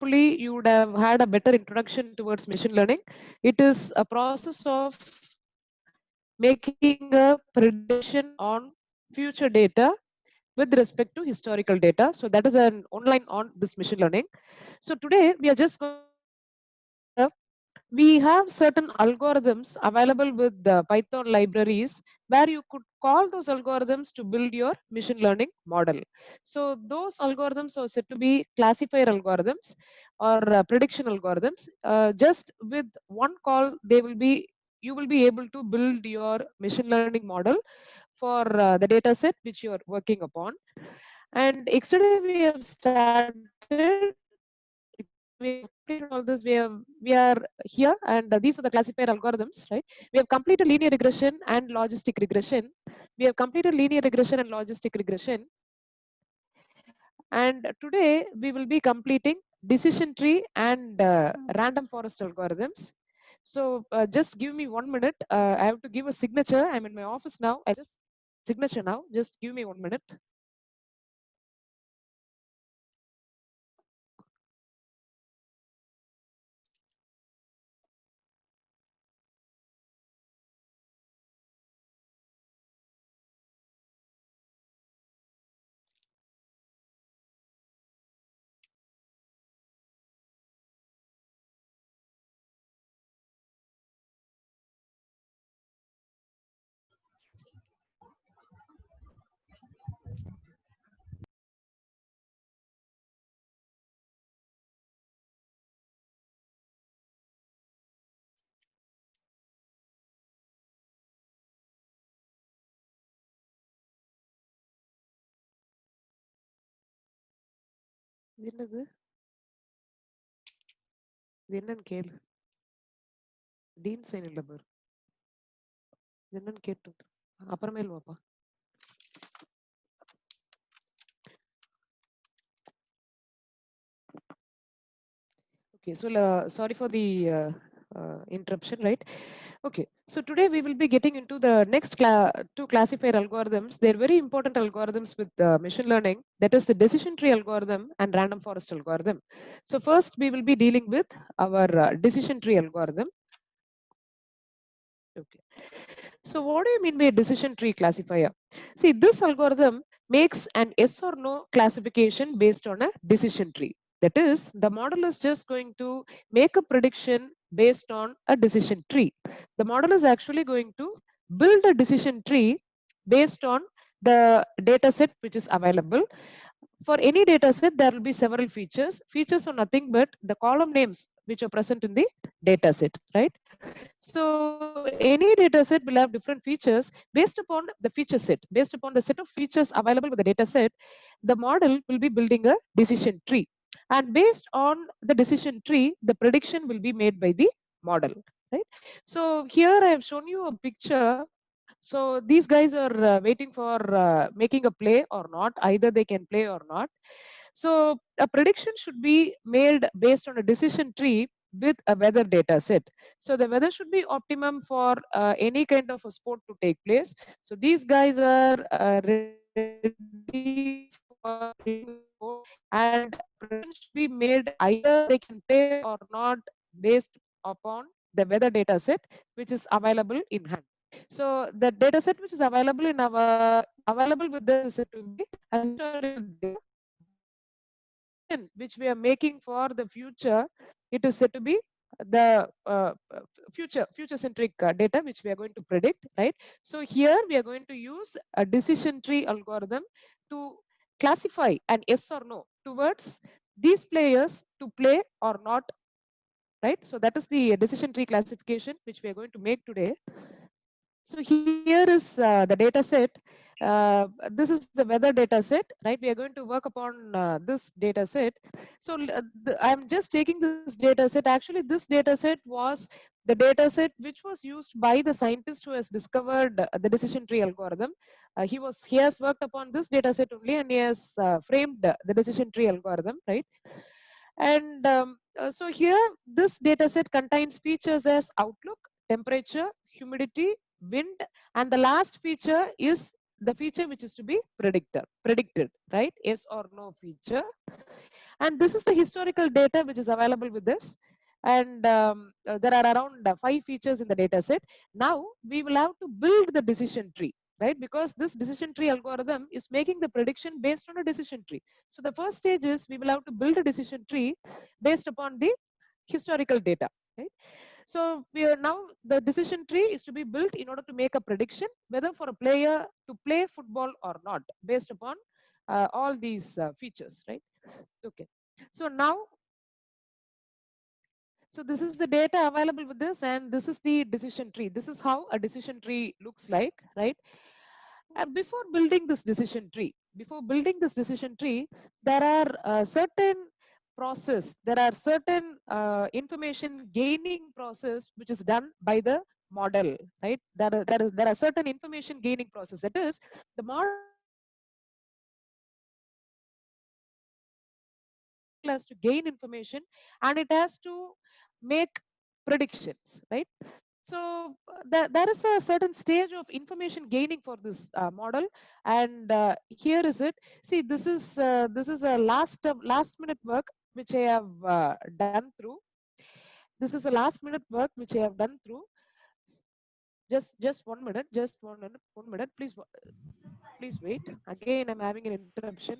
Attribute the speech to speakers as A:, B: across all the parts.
A: hopefully you would have had a better introduction towards machine learning. It is a process of making a prediction on future data with respect to historical data. So that is an online on this machine learning. So today we are just going we have certain algorithms available with the Python libraries where you could call those algorithms to build your machine learning model. So those algorithms are said to be classifier algorithms or prediction algorithms. Just with one call, you will be able to build your machine learning model for the data set which you are working upon. And yesterday we have started. We have completed all this. We are here, and these are the classifier algorithms, right? We have completed linear regression and logistic regression. We have completed linear regression and logistic regression. And today we will be completing decision tree and random forest algorithms. So just give me 1 minute. I have to give a signature. I'm in my office now. I just signature now. Just give me 1 minute. இது என்னது இது என்னன்னு கேளு dean sign இல்ல பாரு இது என்னன்னு கேட்டு அப்புறமேல் வாப்பா Okay, so sorry for the interruption, right? Okay, so today we will be getting into the next two classifier algorithms. They're very important algorithms with machine learning. That is the decision tree algorithm and random forest algorithm. So first we will be dealing with our decision tree algorithm. Okay. So what do you mean by a decision tree classifier? See, this algorithm makes an yes or no classification based on a decision tree. That is, the model is just going to make a prediction based on a decision tree. The model is actually going to build a decision tree based on the data set which is available. For any data set, there will be several features. Features are nothing but the column names which are present in the data set, right? So any data set will have different features based upon the feature set. Based upon the set of features available with the data set, the model will be building a decision tree. And based on the decision tree, the prediction will be made by the model, right? So here I have shown you a picture. So these guys are waiting for making a play or not. Either they can play or not. So a prediction should be made based on a decision tree with a weather data set. So the weather should be optimum for any kind of a sport to take place. So these guys are ready for and prediction should be made either they can play or not based upon the weather data set which is available in hand. So the data set which is available in our available with this is said to be a historical data which we are making for the future. It is said to be the future centric data which we are going to predict, right? So here we are going to use a decision tree algorithm to classify an yes or no towards these players to play or not, right? So that is the decision tree classification which we are going to make today. So here is the data set. This is the weather data set, right? We are going to work upon this data set. So I'm just taking this data set. Actually, this data set was the data set which was used by the scientist who has discovered the decision tree algorithm. He has worked upon this data set only, and he has framed the decision tree algorithm, right? And so here, this data set contains features as outlook, temperature, humidity, wind, and the last feature is the feature which is to be predicted, right? Yes or no feature. And this is the historical data which is available with this. And there are around 5 features in the data set. Now we will have to build the decision tree, right? Because this decision tree algorithm is making the prediction based on a decision tree. So the first stage is we will have to build a decision tree based upon the historical data, right? So we are now the decision tree is to be built in order to make a prediction whether for a player to play football or not based upon all these features, right? Okay. So now, so this is the data available with this, and this is the decision tree. This is how a decision tree looks like, right? And before building this decision tree, there are there are certain information gaining process which is done by the model, right? There are certain information gaining process. That is, the model has to gain information and it has to make predictions, right? So there is a certain stage of information gaining for this model, and here is it. See, this is a last minute work which I have done through. This is a last minute work which I have done through. Just 1 minute, just 1 minute, 1 minute. Please wait. Again, I'm having an interruption.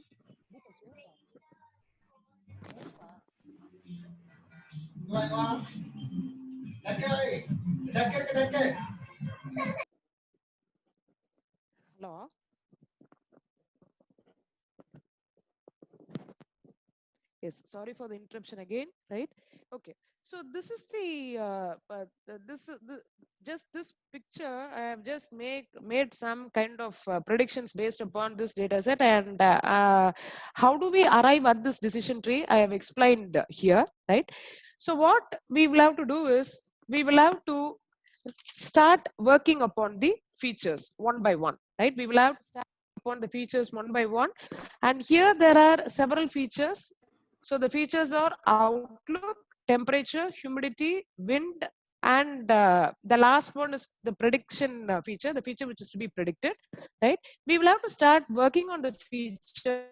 A: Hello. Yes, sorry for the interruption again, right? Okay, so this is the this is the just this picture. I have just made some kind of predictions based upon this data set, and how do we arrive at this decision tree? I have explained here, right? So what we will have to do is we will have to start working upon the features one by one, right? We will have to start upon the features one by one, and here there are several features. So the features are outlook, temperature, humidity, wind, and the last one is the prediction feature, the feature which is to be predicted, right? We will have to start working on the feature.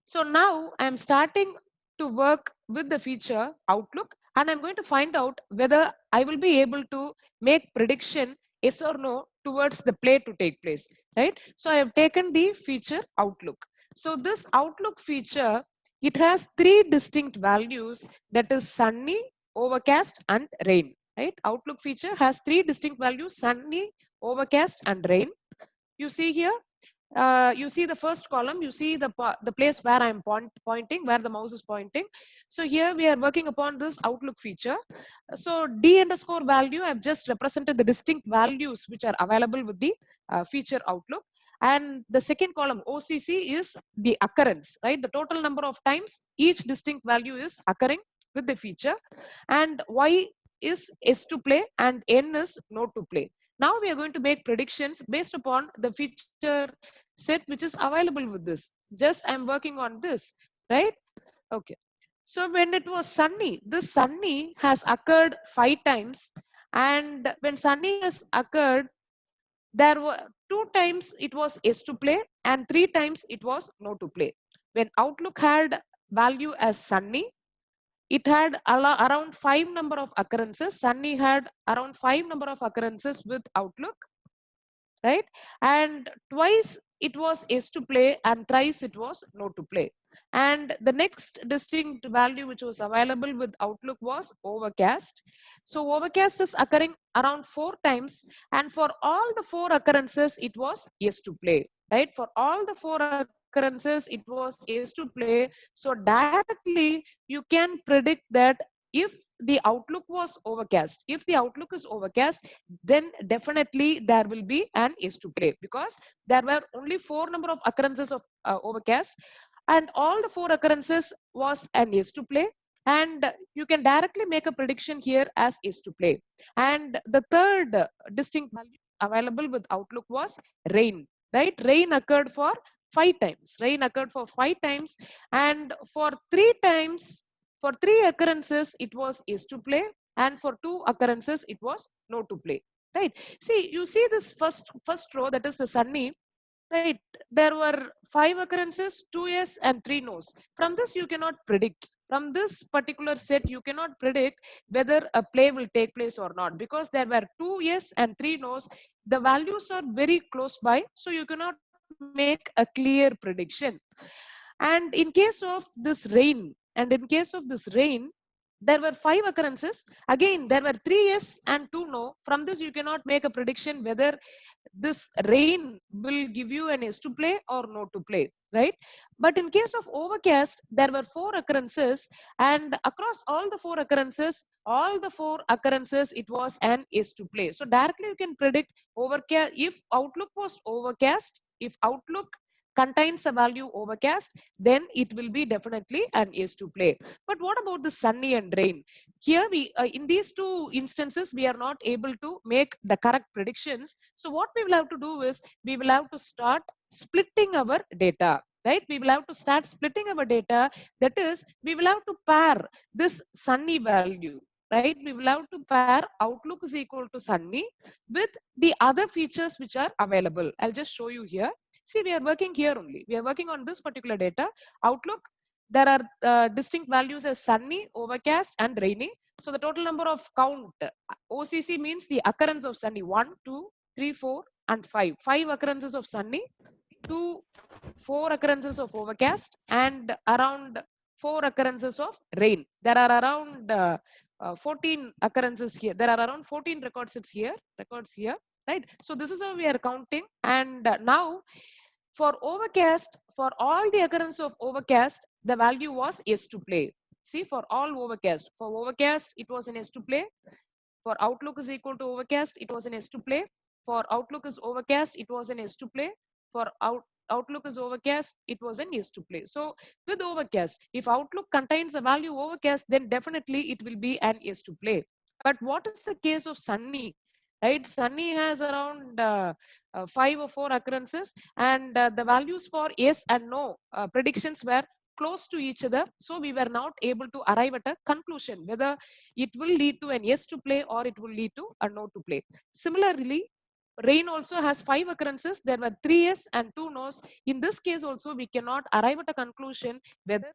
A: So now I'm starting to work with the feature outlook, and I'm going to find out whether I will be able to make prediction yes or no towards the play to take place, right? So I have taken the feature outlook. So this outlook feature, it has 3 distinct values, that is sunny, overcast, and rain, right? Outlook feature has 3 distinct values: sunny, overcast, and rain. You see here, you see the first column, you see the place where I'm pointing, where the mouse is pointing. So here we are working upon this outlook feature. So d underscore value, I've just represented the distinct values which are available with the feature outlook. And the second column OCC is the occurrence, right? The total number of times each distinct value is occurring with the feature. And y is s to play and n is no to play. Now we are going to make predictions based upon the feature set which is available with this. Just I'm working on this, right? Okay. So when it was sunny, this sunny has occurred 5 times, and when sunny has occurred, there were 2 times it was yes to play and 3 times it was no to play. When outlook had value as sunny, it had around 5 number of occurrences. Sunny had around 5 number of occurrences with outlook, right? And twice it was yes to play and thrice it was no to play. And the next distinct value which was available with outlook was overcast. So overcast is occurring around 4 times, and for all the 4 occurrences it was yes to play, right? For all the 4 occurrences it was yes to play. So directly you can predict that if the outlook was overcast, if the outlook is overcast, then definitely there will be an is to play, because there were only 4 number of occurrences of overcast, and all the 4 occurrences was an is to play, and you can directly make a prediction here as is to play. And the third distinct value available with outlook was rain, right? Rain occurred for 5 times. Rain occurred for 5 times, and for 3 times, for 3 occurrences it was is to play, and for 2 occurrences it was no to play. right? See, you see this first row, that is the sunny, right? There were 5 occurrences, 2 yes and 3 no's. From this you cannot predict. From this particular set you cannot predict whether a play will take place or not, because there were 2 yes and 3 no's. The values are very close by, so you cannot make a clear prediction. And in case of this rain, there were 5 occurrences. Again, there were 3 yes and 2 no. From this, you cannot make a prediction whether this rain will give you an yes to play or no to play, right? But in case of overcast, there were 4 occurrences, and across all the four occurrences, it was an yes to play. So directly you can predict overcast. If outlook was overcast, if outlook contains a value overcast, then it will be definitely an yes to play. But what about the sunny and rain? Here we in these two instances we are not able to make the correct predictions. So what we will have to do is we will have to start splitting our data, right? We will have to start splitting our data. That is, we will have to pair this sunny value, right? We will have to pair outlook is equal to sunny with the other features which are available. I'll just show you here. See, we are working here only. We are working on this particular data. Outlook, there are distinct values as sunny, overcast, and rainy. So the total number of count, OCC means the occurrence of sunny, 1, 2, 3, 4, and 5. 5 occurrences of sunny, 2, 4 occurrences of overcast, and around 4 occurrences of rain. There are around 14 occurrences here. There are around 14 records here, right? So this is how we are counting. And now for overcast, for all the occurrence of overcast, the value was yes to play. See, for all overcast, for overcast, it was an yes to play. For outlook is equal to overcast, it was an S to play. For outlook is overcast, it was an S to play. For outlook is overcast, it was an S to play. So with overcast, if outlook contains the value overcast, then definitely it will be an S to play. But what is the case of sunny? Right, sunny has around 5 or 4 occurrences, and the values for yes and no predictions were close to each other. So we were not able to arrive at a conclusion whether it will lead to an yes to play or it will lead to a no to play. Similarly, rain also has 5 occurrences. There were 3 yes and 2 no's. In this case also, we cannot arrive at a conclusion whether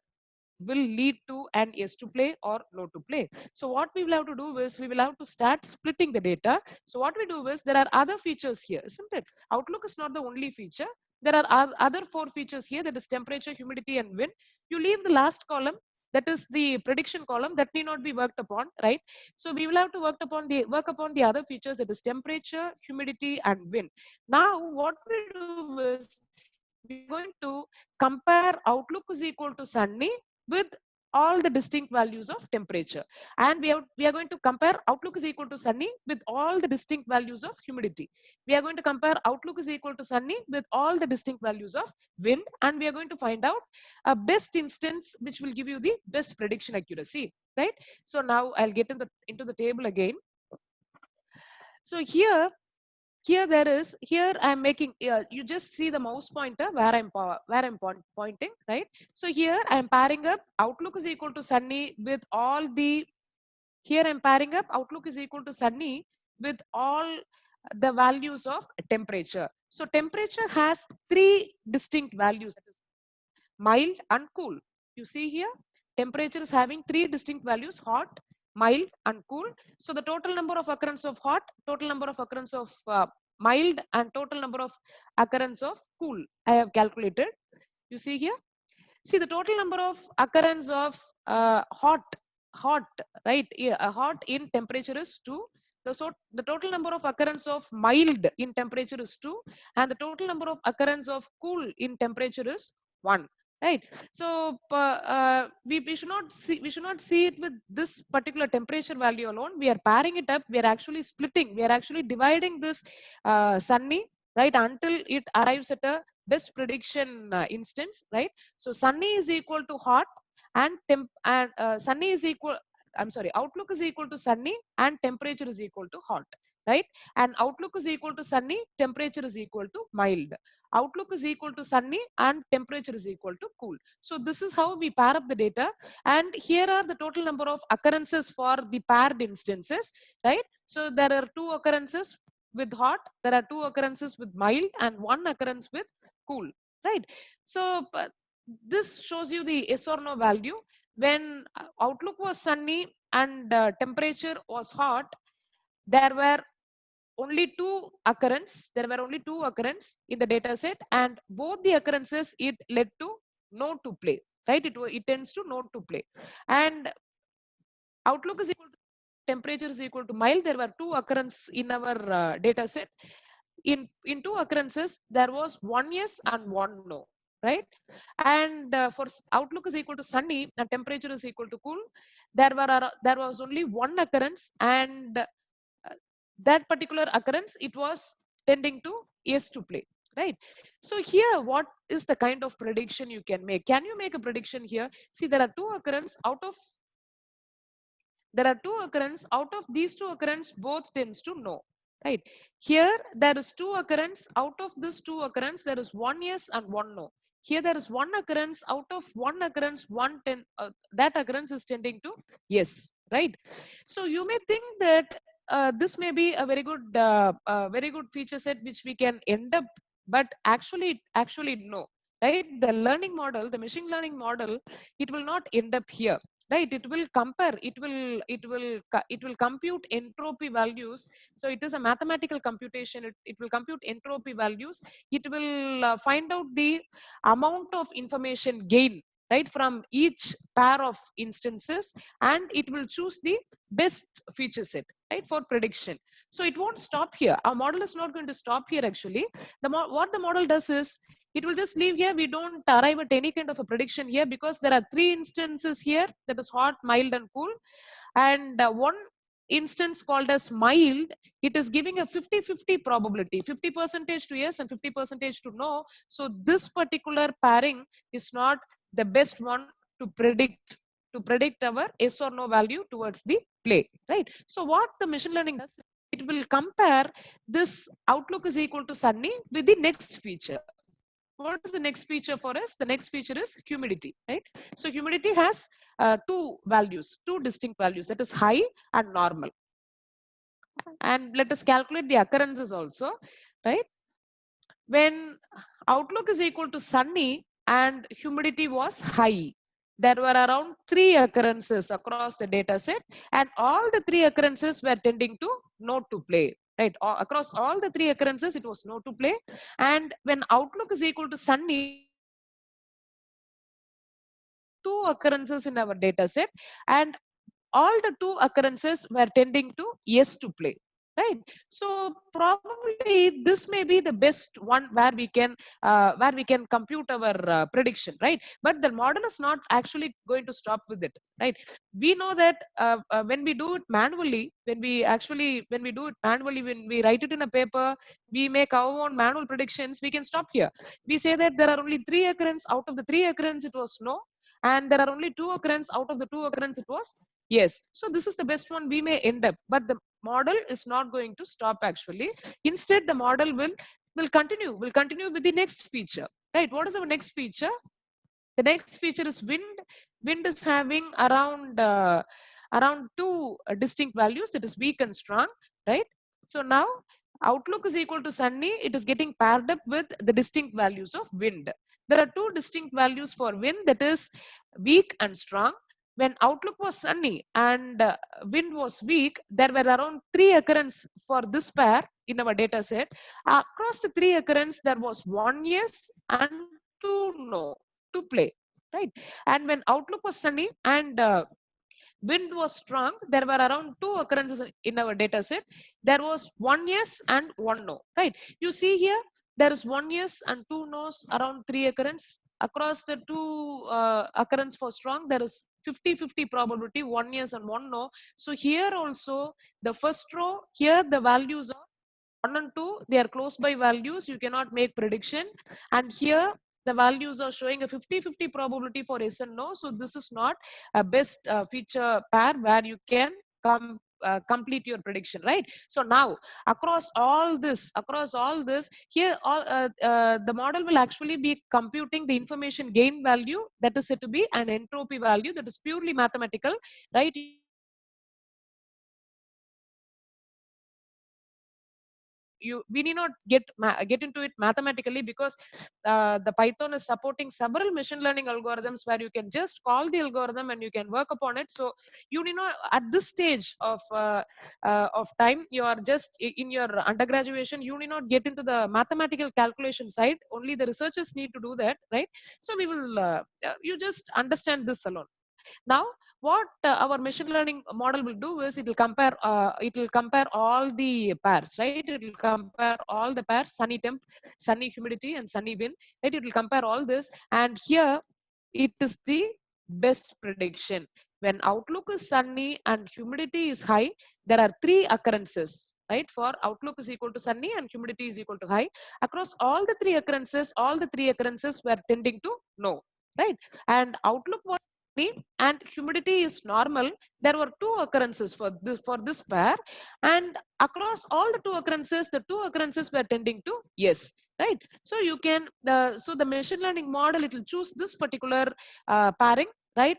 A: will lead to an yes to play or no to play. So what we will have to do is we will have to start splitting the data. So what we do is there are other features here, isn't it? Outlook is not the only feature. There are other 4 features here, that is temperature, humidity, and wind. You leave the last column, that is the prediction column, that need not be worked upon, right? So we will have to work upon the other features, that is temperature, humidity, and wind. Now what we do is we're going to compare outlook is equal to sunny with all the distinct values of temperature, and we are going to compare outlook is equal to sunny with all the distinct values of humidity. We are going to compare outlook is equal to sunny with all the distinct values of wind, and we are going to find out a best instance which will give you the best prediction accuracy, right? So now I'll get into the table again. So here I'm making, you just see the mouse pointer where I'm pointing, right? So here I'm pairing up outlook is equal to sunny with all the, here I'm pairing up outlook is equal to sunny with all the values of temperature. So temperature has 3 distinct values, that is mild and cool. You see here, temperature is having 3 distinct values: hot, mild, and cool. So the total number of occurrence of hot, total number of occurrence of mild, and total number of occurrence of cool, I have calculated. You see here, see the total number of occurrence of hot, right? Yeah, hot in temperature is 2. So the total number of occurrence of mild in temperature is 2, and the total number of occurrence of cool in temperature is 1. Right. So we should not see it with this particular temperature value alone. We are pairing it up. We are actually splitting. We are actually dividing this sunny, right, until it arrives at a best prediction instance, right? So sunny is equal to hot, and sunny is equal, I'm sorry, outlook is equal to sunny and temperature is equal to hot, right? And outlook is equal to sunny, temperature is equal to mild. outlook is equal to sunny and temperature is equal to cool. So this is how we pair up the data. And here are the total number of occurrences for the paired instances, right? So there are 2 occurrences with hot, there are 2 occurrences with mild, and 1 occurrence with cool, right? So this shows you the yes or no value. When outlook was sunny and temperature was hot, there were only 2 occurrence. There were only 2 occurrence in the data set, and both the occurrences it led to no to play, right? It tends to no to play. And outlook is equal to temperature is equal to mild. There were 2 occurrence in our data set. In 2 occurrences, there was 1 yes and 1 no, right? And for outlook is equal to sunny and temperature is equal to cool, there was only 1 occurrence, and that particular occurrence it was tending to yes to play, right? So here, what is the kind of prediction you can make? Can you make a prediction here? See, there are 2 occurrence out of these 2 occurrence both tends to no, right? Here there is 2 occurrence, out of this 2 occurrence there is 1 yes and 1 no. Here there is 1 occurrence, out of 1 occurrence that occurrence is tending to yes, right? So you may think that this may be a very good feature set which we can end up, but actually no, right? The learning model, the machine learning model, it will not end up here, right? It will compare, it will compute entropy values. So it is a mathematical computation. It will compute entropy values. It will find out the amount of information gain, right, from each pair of instances, and it will choose the best feature set, right, for prediction. So it won't stop here. Our model is not going to stop here. Actually, what the model does is it will just leave here. We don't arrive at any kind of a prediction here because there are 3 instances here, that is hot, mild and cool. And one instance called as mild, it is giving a 50-50 probability, 50% to yes and 50% to no. So this particular pairing is not the best one to predict our yes or no value towards the play, right? So what the machine learning does, it will compare this outlook is equal to sunny with the next feature. What is the next feature for us? The next feature is humidity, right? So humidity has 2 distinct values, that is high and normal. And let us calculate the occurrences also, right? When outlook is equal to sunny and humidity was high, there were around 3 occurrences across the data set, and all the 3 occurrences were tending to no to play, right? Across all the 3 occurrences, it was no to play. And when outlook is equal to sunny, 2 occurrences in our data set, and all the 2 occurrences were tending to yes to play, right? So probably this may be the best one where we can compute our prediction, right? But the model is not actually going to stop with it, right? We know that when we do it manually, when we do it manually, when we write it in a paper, we make our own manual predictions, we can stop here. We say that there are only 3 occurrence, out of the 3 occurrence it was no, and there are only 2 occurrence, out of the 2 occurrence it was yes. So this is the best one we may end up, but the model is not going to stop actually. Instead, the model will continue with the next feature, right? What is our next feature? The next feature is wind. Wind is having around 2 distinct values, that is weak and strong, right? So now outlook is equal to sunny. It is getting paired up with the distinct values of wind. There are 2 distinct values for wind, that is weak and strong. When outlook was sunny and wind was weak, there were around 3 occurrence for this pair in our data set. Across the 3 occurrence, there was 1 yes and 2 no to play, right? And when outlook was sunny and wind was strong, there were around 2 occurrences in our data set. There was 1 yes and 1 no, right? You see here, there is 1 yes and 2 no's, around 3 occurrence. Across the 2 occurrence for strong, there is 50-50 probability, 1 yes and 1 no. So here also, the first row, here the values are 1 and 2, they are close by values, you cannot make prediction. And here the values are showing a 50-50 probability for yes and no. So this is not a best feature pair where you can complete your prediction, right? So now across all this, here the model will actually be computing the information gain value that is said to be an entropy value that is purely mathematical, right? We need not get into it mathematically, because the Python is supporting several machine learning algorithms where you can just call the algorithm and you can work upon it. So you need not, at this stage of time, you are just in your undergraduation, you need not get into the mathematical calculation side. Only the researchers need to do that, right? So we will you just understand this alone. Now, what our machine learning model will do is it will compare all the pairs, right? It will compare all the pairs, sunny temp, sunny humidity, and sunny wind, right? It will compare all this, and here it is the best prediction. When outlook is sunny and humidity is high, there are three occurrences, right? For outlook is equal to sunny and humidity is equal to high. Across all the three occurrences were tending to no, right? And outlook was and humidity is normal. There were two occurrences for this pair, and across all the two occurrences were tending to yes, right? So you can so the machine learning model, it will choose this particular pairing, right?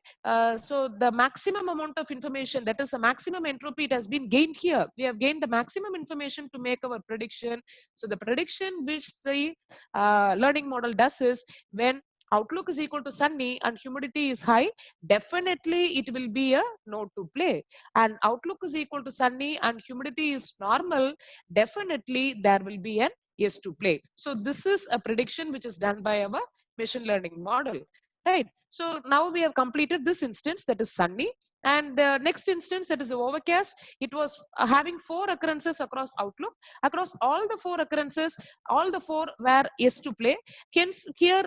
A: So the maximum amount of information, that is the maximum entropy, it has been gained here. We have gained the maximum information to make our prediction. So the prediction which the learning model does is, when outlook is equal to sunny and humidity is high, definitely it will be a no to play. And outlook is equal to sunny and humidity is normal, definitely there will be an yes to play. So this is a prediction which is done by our machine learning model, right? So now we have completed this instance, that is sunny, and the next instance, that is overcast. It was having four occurrences across outlook. Across all the four occurrences, all the four were yes to play. Hence here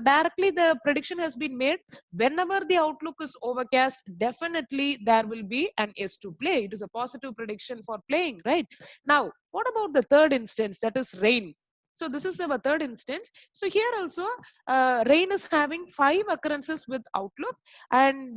A: directly the prediction has been made, whenever the outlook is overcast, definitely there will be an yes to play. It is a positive prediction for playing, right? Now what about the third instance, that is rain? So this is our third instance. So here also rain is having five occurrences with outlook, and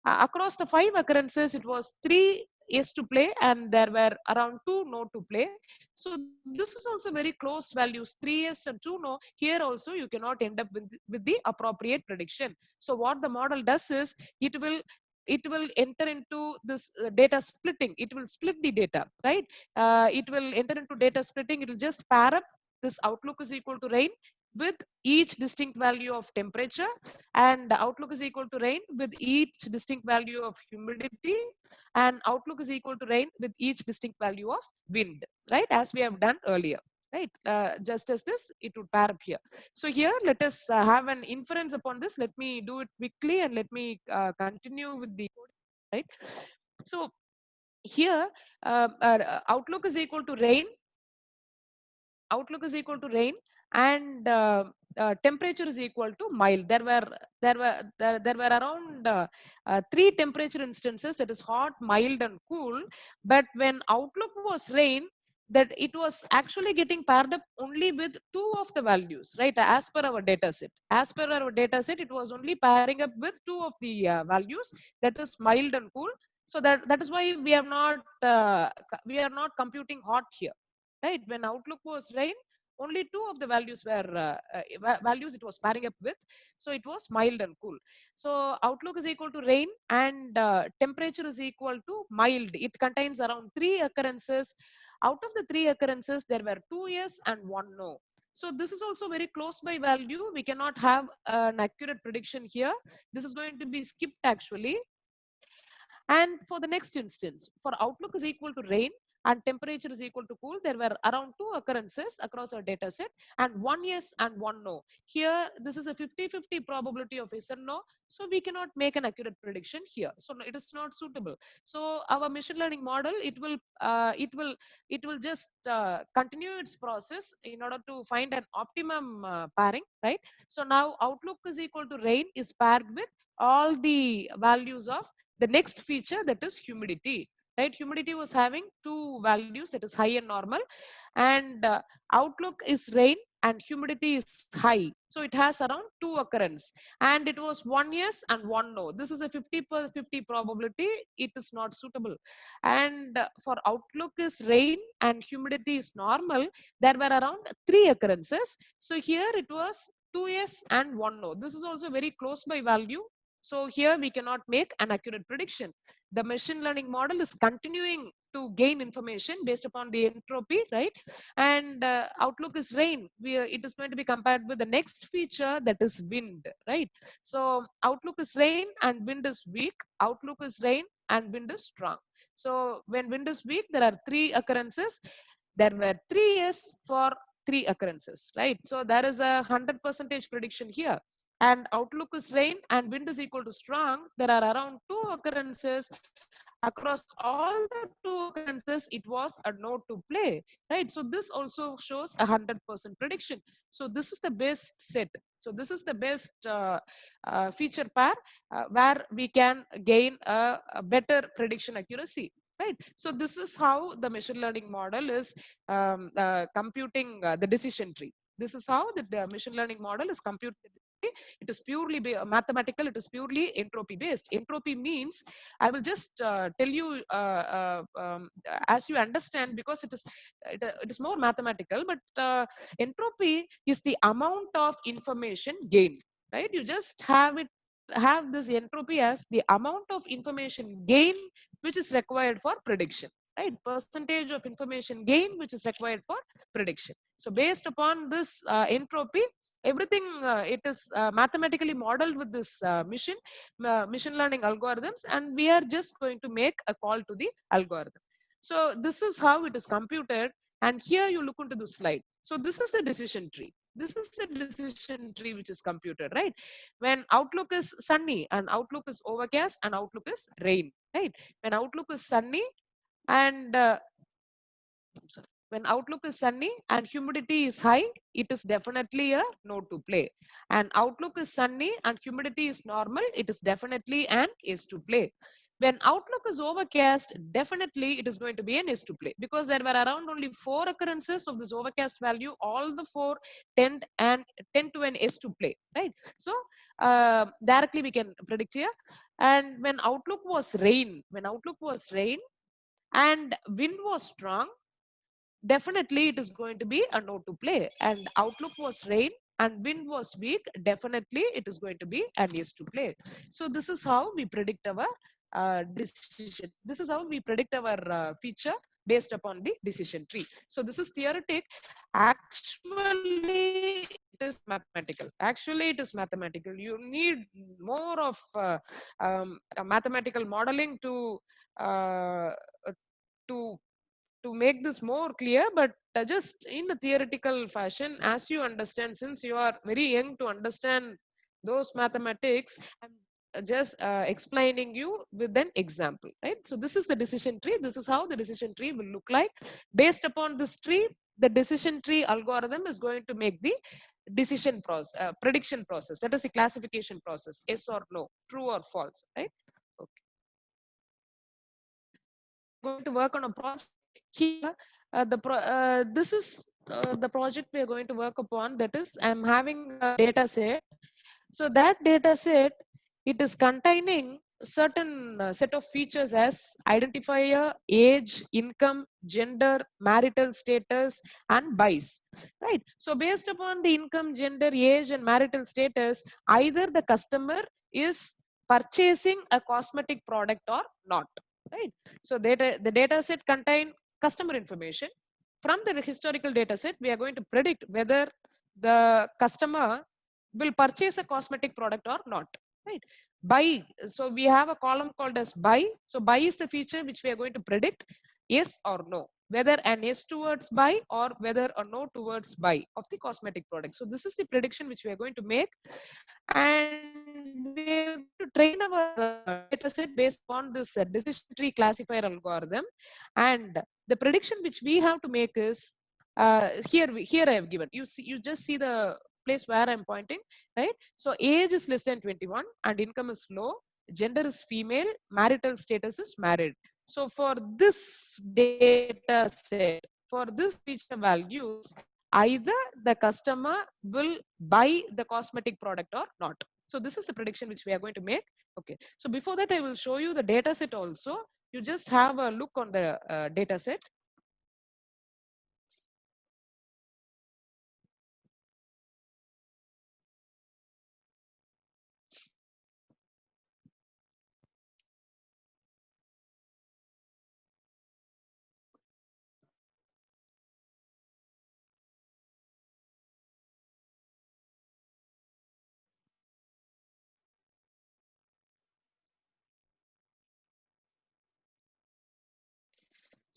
A: across the five occurrences, it was three yes to play and there were around two no to play. So this is also very close values, 3 yes and 2 no. Here also you cannot end up with the appropriate prediction. So what the model does is, it will enter into this data splitting. It will split the data, right? It will enter into data splitting. It will just pair up this outlook is equal to rain with each distinct value of temperature, and outlook is equal to rain with each distinct value of humidity, and outlook is equal to rain with each distinct value of wind, right? As we have done earlier, right? Just as this, it would pair up here. So here, let us have an inference upon this. Let me do it quickly and let me continue with the coding, right? So here, outlook is equal to rain, and temperature is equal to mild. There were around three temperature instances, that is hot, mild, and cool. But when outlook was rain, that it was actually getting paired up only with two of the values, right? As per our data set, it was only pairing up with two of the values, that is mild and cool. So that is why we are not computing hot here, right? When outlook was rain, only two of the values were values it was pairing up with. So it was mild and cool. So outlook is equal to rain, and temperature is equal to mild. It contains around three occurrences. Out of the three occurrences, there were two yes and one no. So this is also very close by value. We cannot have an accurate prediction here. This is going to be skipped actually. And for the next instance, for outlook is equal to rain and temperature is equal to cool, there were around two occurrences across our data set, and one yes and one no. Here, this is a 50-50 probability of yes and no. So we cannot make an accurate prediction here. So it is not suitable. So our machine learning model, it will just continue its process in order to find an optimum pairing, right? So now outlook is equal to rain is paired with all the values of the next feature, that is humidity, right? Humidity was having two values, that is high and normal, and outlook is rain and humidity is high. So it has around 2 occurrence, and it was 1 yes and 1 no. This is a 50/50 probability. It is not suitable. And for outlook is rain and humidity is normal, there were around 3 occurrences. So here it was 2 yes and 1 no. This is also very close by value. So here we cannot make an accurate prediction. The machine learning model is continuing to gain information based upon the entropy, right? And outlook is rain. It is going to be compared with the next feature, that is wind, right? So outlook is rain and wind is weak. Outlook is rain and wind is strong. So when wind is weak, there are 3 occurrences. There were 3 yes for 3 occurrences, right? So there is a 100% prediction here. And outlook is rain and wind is equal to strong. There are around 2 occurrences. Across all the 2 occurrences, it was a no to play, right? So this also shows a 100% prediction. So this is the best set. So this is the best feature pair where we can gain a better prediction accuracy, right? So this is how the machine learning model is computing the decision tree. This is how the machine learning model is computed. It is purely mathematical. It is purely entropy based. Entropy means, I will just tell you as you understand, because it is more mathematical. But entropy is the amount of information gained, right? You just have this entropy as the amount of information gain which is required for prediction, right? Percentage of information gain which is required for prediction. So based upon this entropy, everything it is mathematically modeled with this machine learning algorithms, and we are just going to make a call to the algorithm. So this is how it is computed. And here you look into the slide. So this is the decision tree. This is the decision tree which is computed, right? When outlook is sunny and outlook is overcast and outlook is rain, right? When outlook is sunny and when outlook is sunny and humidity is high, it is definitely a no to play. And outlook is sunny and humidity is normal, it is definitely an yes to play. When outlook is overcast, definitely it is going to be an yes to play, because there were around only 4 occurrences of this overcast value. All the 4 tend to an yes to play, right? So directly we can predict here. And when outlook was rain, and wind was strong, definitely it is going to be a no to play. And outlook was rain and wind was weak, definitely it is going to be an yes to play. So this is how we predict our decision. This is how we predict our feature based upon the decision tree. So this is theoretic. Actually it is mathematical. Actually it is mathematical. You need more of mathematical modeling uh, to to make this more clear. But just in the theoretical fashion, as you understand, since you are very young to understand those mathematics, I'm just explaining you with an example, right? So this is the decision tree. This is how the decision tree will look like. Based upon this tree, the decision tree algorithm is going to make the decision process, prediction process, that is the classification process, yes or no, true or false, right? Okay. Going to work on a project here. This is the project we are going to work upon. That is, I'm having a data set. So that data set, it is containing certain set of features as identifier, age, income, gender, marital status, and BICE, right? So based upon the income, gender, age, and marital status, either the customer is purchasing a cosmetic product or not, right? So the data set contain customer information. From the historical data set, we are going to predict whether the customer will purchase a cosmetic product or not, right? Buy. So we have a column called as buy. So buy is the feature which we are going to predict yes or no, whether an yes towards buy or whether a no towards buy of the cosmetic product. So this is the prediction which we are going to make, and we are going to train our data set based on this decision tree classifier algorithm. And the prediction which we have to make is here I have given. You just see the place where I'm pointing, right? So age is less than 21 and income is low, gender is female, marital status is married. So for this data set, for this feature values, either the customer will buy the cosmetic product or not. So this is the prediction which we are going to make. Okay, so before that I will show you the data set also. You just have a look on the data set.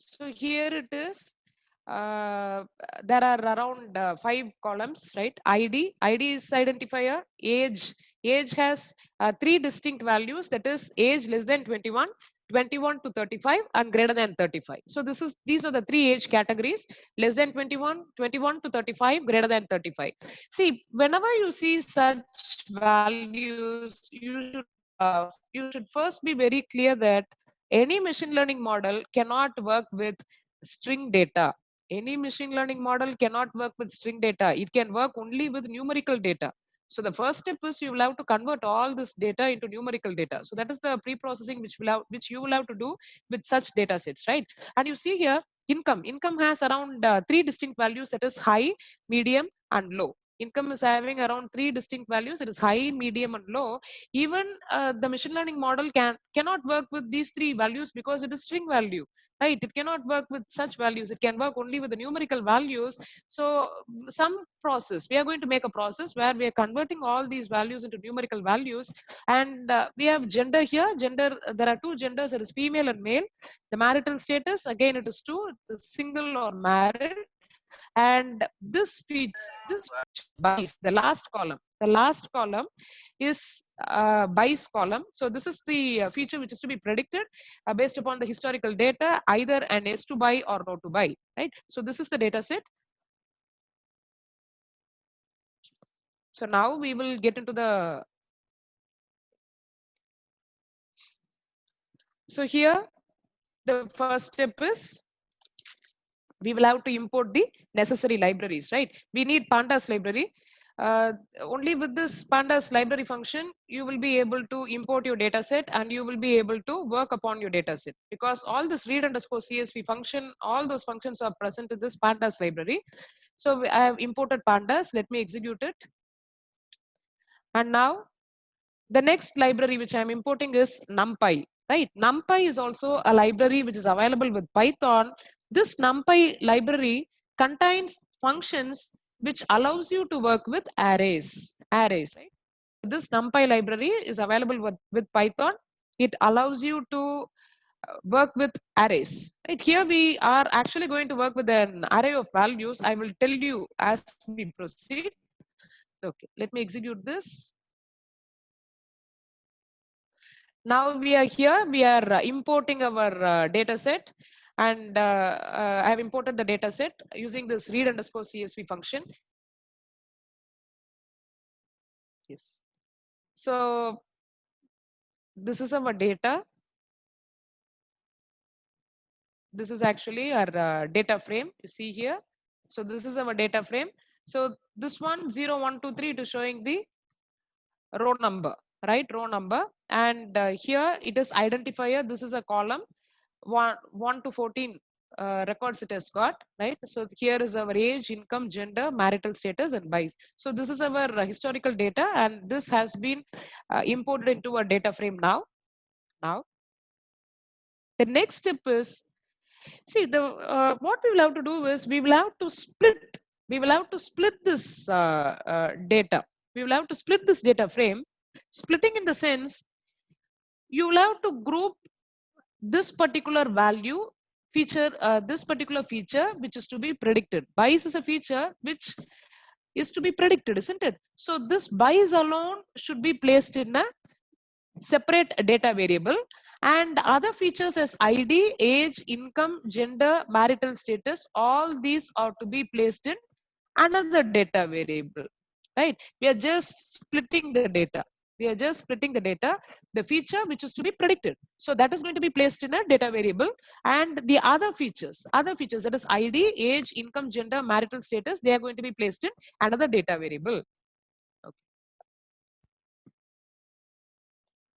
A: So here it is. Uh, there are around 5 columns, right? ID is identifier. Age has 3 distinct values. That is age less than 21, 21 to 35, and greater than 35. So these are the 3 age categories: less than 21, 21 to 35, greater than 35. See, whenever you see such values, you should first be very clear that any machine learning model cannot work with string data. Any machine learning model cannot work with string data. It can work only with numerical data. So the first step is you will have to convert all this data into numerical data. So that is the pre-processing which you will have to do with such data sets, right? And you see here income. Income has around 3 distinct values, that is high, medium, and low. Income is having around 3 distinct values. It is high, medium, and low. Even the machine learning model cannot work with these 3 values because it is string value, right? It cannot work with such values. It can work only with the numerical values. So some process, we are going to make a process where we are converting all these values into numerical values. And we have gender here. There are 2 genders, it is female and male. The marital status, again, it is 2, it is single or married. And this bias, the last column is bias column. So this is the feature which is to be predicted based upon the historical data, either an yes to buy or no to buy, right? So this is the data set. So now we will get into the, so here the first step is we will have to import the necessary libraries, right? We need pandas library. Only with this pandas library function, you will be able to import your data set and you will be able to work upon your data set, because all this read underscore CSV function, all those functions are present in this pandas library. So I have imported pandas. Let me execute it. And now the next library which I'm importing is NumPy, right? NumPy is also a library which is available with Python. This NumPy library contains functions which allows you to work with arrays, right? This NumPy library is available with Python. It allows you to work with arrays, right? Here we are actually going to work with an array of values. I will tell you as we proceed. Okay, let me execute this. Now we are here, we are importing our data set, and I have imported the data set using this read underscore CSV function. Yes. So this is our data. This is actually our data frame, you see here. So this is our data frame. So this one 0, 1, 2, 3 to showing the row number, right? Row number. And here it is identifier. This is a column 1 to 14 records it has got, right? So here is our age, income, gender, marital status, and bias. So this is our historical data, and this has been imported into a data frame now. Now, the next step is, see, the what we will have to do is we will have to split. We will have to split this data. We will have to split this data frame. Splitting in the sense, you will have to group this particular value feature, this particular feature which is to be predicted. Bias is a feature which is to be predicted, isn't it? So this bias alone should be placed in a separate data variable, and other features as ID, age, income, gender, marital status, all these are to be placed in another data variable, right? We are just splitting the data. We are just splitting the data, the feature which is to be predicted. So that is going to be placed in a data variable, and the other features that is ID, age, income, gender, marital status, they are going to be placed in another data variable. Okay.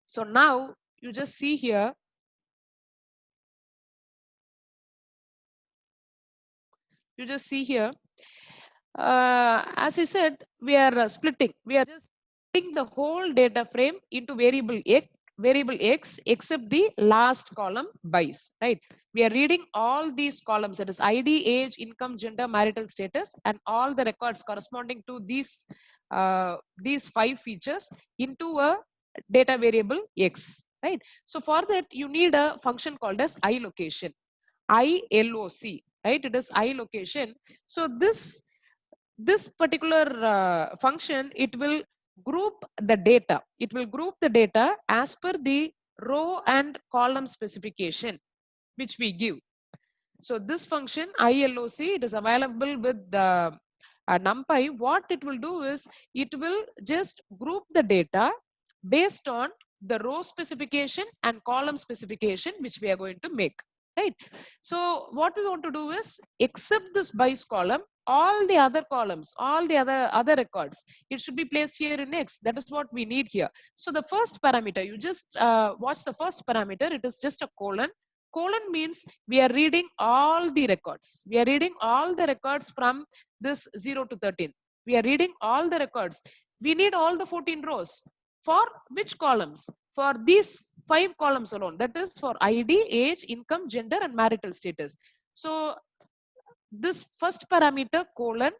A: So now you just see here, as I said, we are splitting. We are just splitting the whole data frame into variable X, except the last column BICE, right? We are reading all these columns, that is ID, age, income, gender, marital status, and all the records corresponding to these 5 features into a data variable X, right? So for that, you need a function called as iLocation, ILOC, right? It is iLocation. So this particular function, it will group the data. It will group the data as per the row and column specification which we give. So this function ILOC, it is available with the NumPy. What it will do is, it will just group the data based on the row specification and column specification which we are going to make, right? So what we want to do is, except this BICE column, all the other columns, all the other records, it should be placed here in X. That is what we need here. So the first parameter, you just watch the first parameter, it is just a colon. Colon means we are reading all the records. We are reading all the records from this 0 to 13. We are reading all the records. We need all the 14 rows. For which columns? For these 5 columns alone. That is for ID, age, income, gender, and marital status. So this first parameter colon,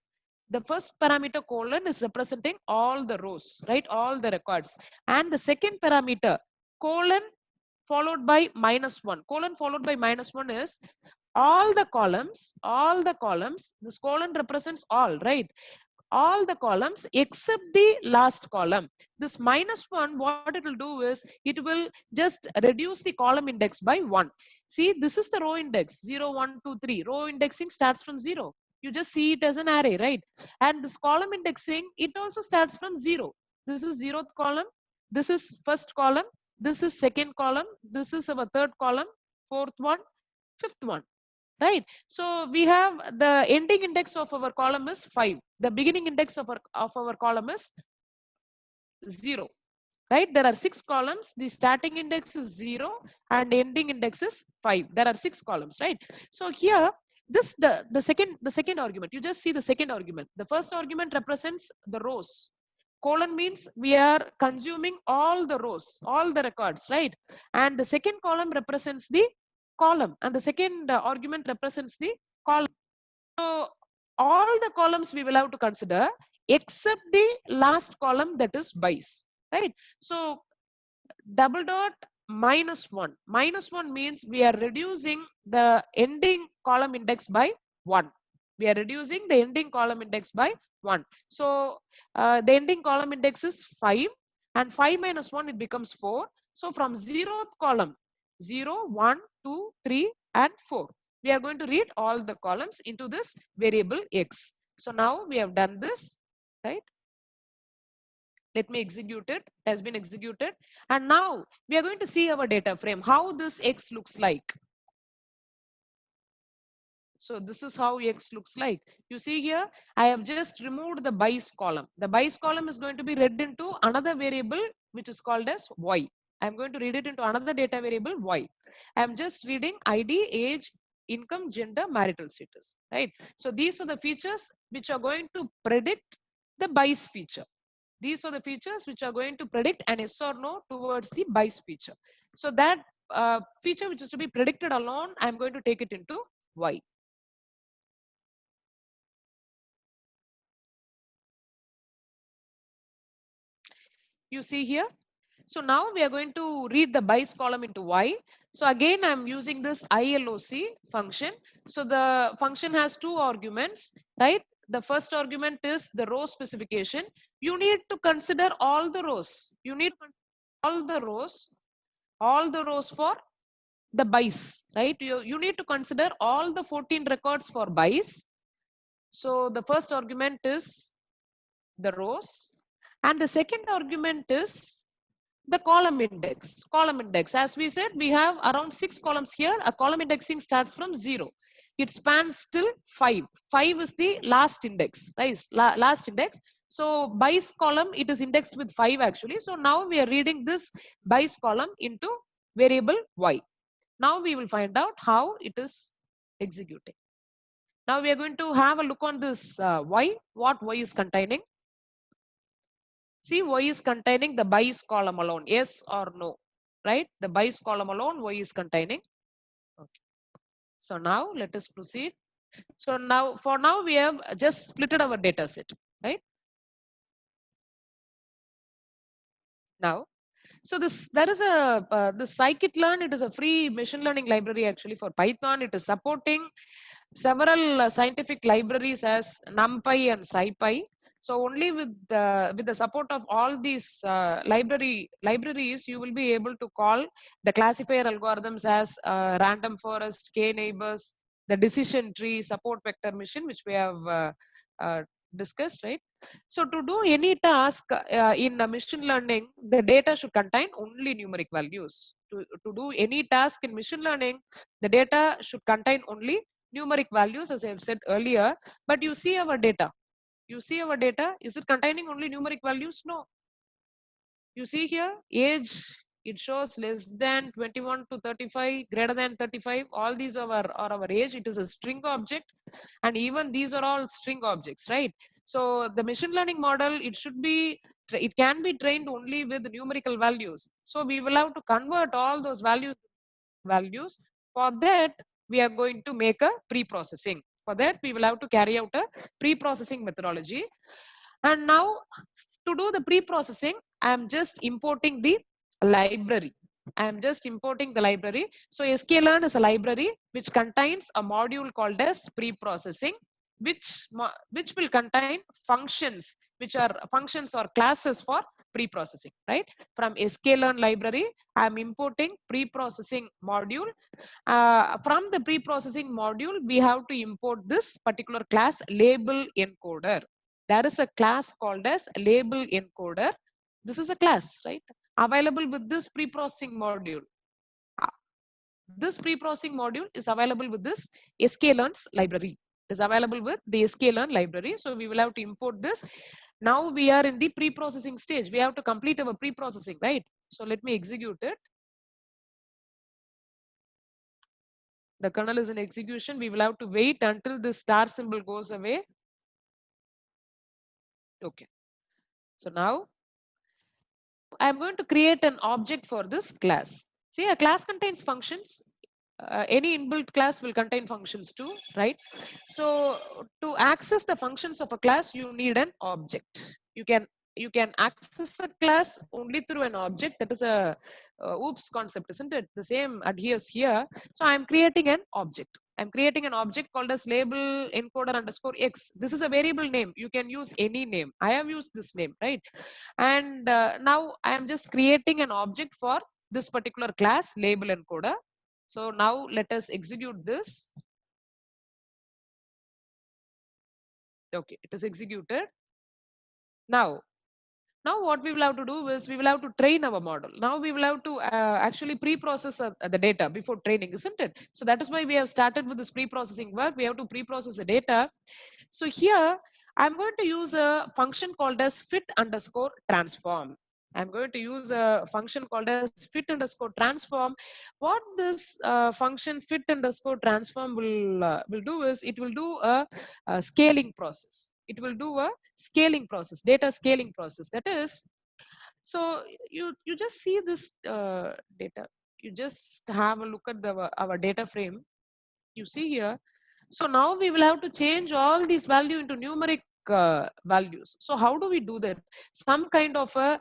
A: the first parameter colon is representing all the rows, right? All the records. And the second parameter colon followed by -1. Colon followed by -1 is all the columns. This colon represents all, right? All the columns except the last column. This -1, what it will do is, it will just reduce the column index by 1. See, this is the row index, 0, 1, 2, 3. Row indexing starts from 0. You just see it as an array, right? And this column indexing, it also starts from 0. This is 0th column. This is first column. This is second column. This is our third column, fourth one, fifth one, right? So we have the ending index of our column is 5. The beginning index of our column is 0, right? There are 6 columns. The starting index is 0 and ending index is 5. There are 6 columns, right? So here, the second argument, you just see the second argument. The first argument represents the rows. Colon means we are consuming all the rows, all the records, right? And the second column represents the column, and the second argument represents the column. So all the columns we will have to consider except the last column, that is BICE, right? So double dot -1. -1 means we are reducing the ending column index by 1. We are reducing the ending column index by 1. So the ending column index is 5, and 5 minus 1, it becomes 4. So from 0th column, 0, 1, 2, 3, and 4. We are going to read all the columns into this variable X. So now we have done this, right? Let me execute it. It has been executed. And now we are going to see our data frame, how this X looks like. So this is how X looks like. You see here, I have just removed the BICE column. The BICE column is going to be read into another variable which is called as Y. I'm going to read it into another data variable Y. I'm just reading ID, age, income, gender, marital status, right? So these are the features which are going to predict the BICE feature. These are the features which are going to predict an yes or no towards the BICE feature. So that feature which is to be predicted alone, I'm going to take it into Y. You see here. So now we are going to read the BICE column into Y. So again, I'm using this ILOC function. So the function has 2 arguments, right? The first argument is the row specification. You need to consider all the rows. You need all the rows for the BICE, right? You need to consider all the 14 records for BICE. So the first argument is the rows, and the second argument is The column index. Column index. As we said, we have around 6 columns here. A column indexing starts from 0. It spans till 5. 5 is the last index, right? Last index. So BICE column, it is indexed with 5 actually. So now we are reading this BICE column into variable y. Now we will find out how it is executing. Now we are going to have a look on this y, what y is containing. See, y is containing the BICE column alone, yes or no, right? The BICE column alone, y is containing. Okay. So now let us proceed. So now, for now, we have just splitted our data set, right? Now, so there is a the scikit-learn. It is a free machine learning library actually for Python. It is supporting several scientific libraries as NumPy and SciPy. So only with the support of all these libraries, you will be able to call the classifier algorithms as random forest, k-neighbors, the decision tree, support vector machine, which we have uh, discussed, right? So to do any task in machine learning, the data should contain only numeric values. To do any task in machine learning, the data should contain only numeric values, as I have said earlier. But you see our data. You see our data. Is it containing only numeric values? No. You see here, age, it shows less than 21 to 35, greater than 35. All these are our age. It is a string object. And even these are all string objects, right? So the machine learning model, it can be trained only with numerical values. So we will have to convert all those values. For that, we are going to make a pre-processing. For that, we will have to carry out a pre-processing methodology. And now, to do the pre-processing, I am just importing the library. I am just importing the library. So sklearn is a library which contains a module called as pre-processing, which will contain functions, which are functions or classes for pre-processing, right? From sklearn library, I am importing pre-processing module. From the pre-processing module, we have to import this particular class label encoder. There is a class called as label encoder. This is a class, right? Available with this pre-processing module. This pre-processing module is available with this sklearn's library. It is available with the sklearn library. So we will have to import this. Now we are in the pre-processing stage. We have to complete our pre-processing, right? So let me execute it. The kernel is in execution. We will have to wait until the star symbol goes away. Okay. So now I'm going to create an object for this class. See, a class contains functions. Any inbuilt class will contain functions too, right? So to access the functions of a class, you need an object. You can access a class only through an object. That is a OOPS concept, isn't it? The same adheres here. So I'm creating an object. I'm creating an object called as label encoder underscore x. This is a variable name. You can use any name. I have used this name, right? And now I am just creating an object for this particular class label encoder. So now let us execute this. Okay, it is executed. Now what we will have to do is we will have to train our model. Now we will have to actually pre-process the data before training, isn't it? So that is why we have started with this pre-processing work. We have to pre-process the data. So here I'm going to use a function called as fit underscore transform. I'm going to use a function called as fit underscore transform. What this function fit underscore transform will do is it will do a scaling process. It will do a scaling process, data scaling process. That is, so you just see this data. You just have a look at our data frame. You see here. So now we will have to change all these value into numeric values. So how do we do that? Some kind of a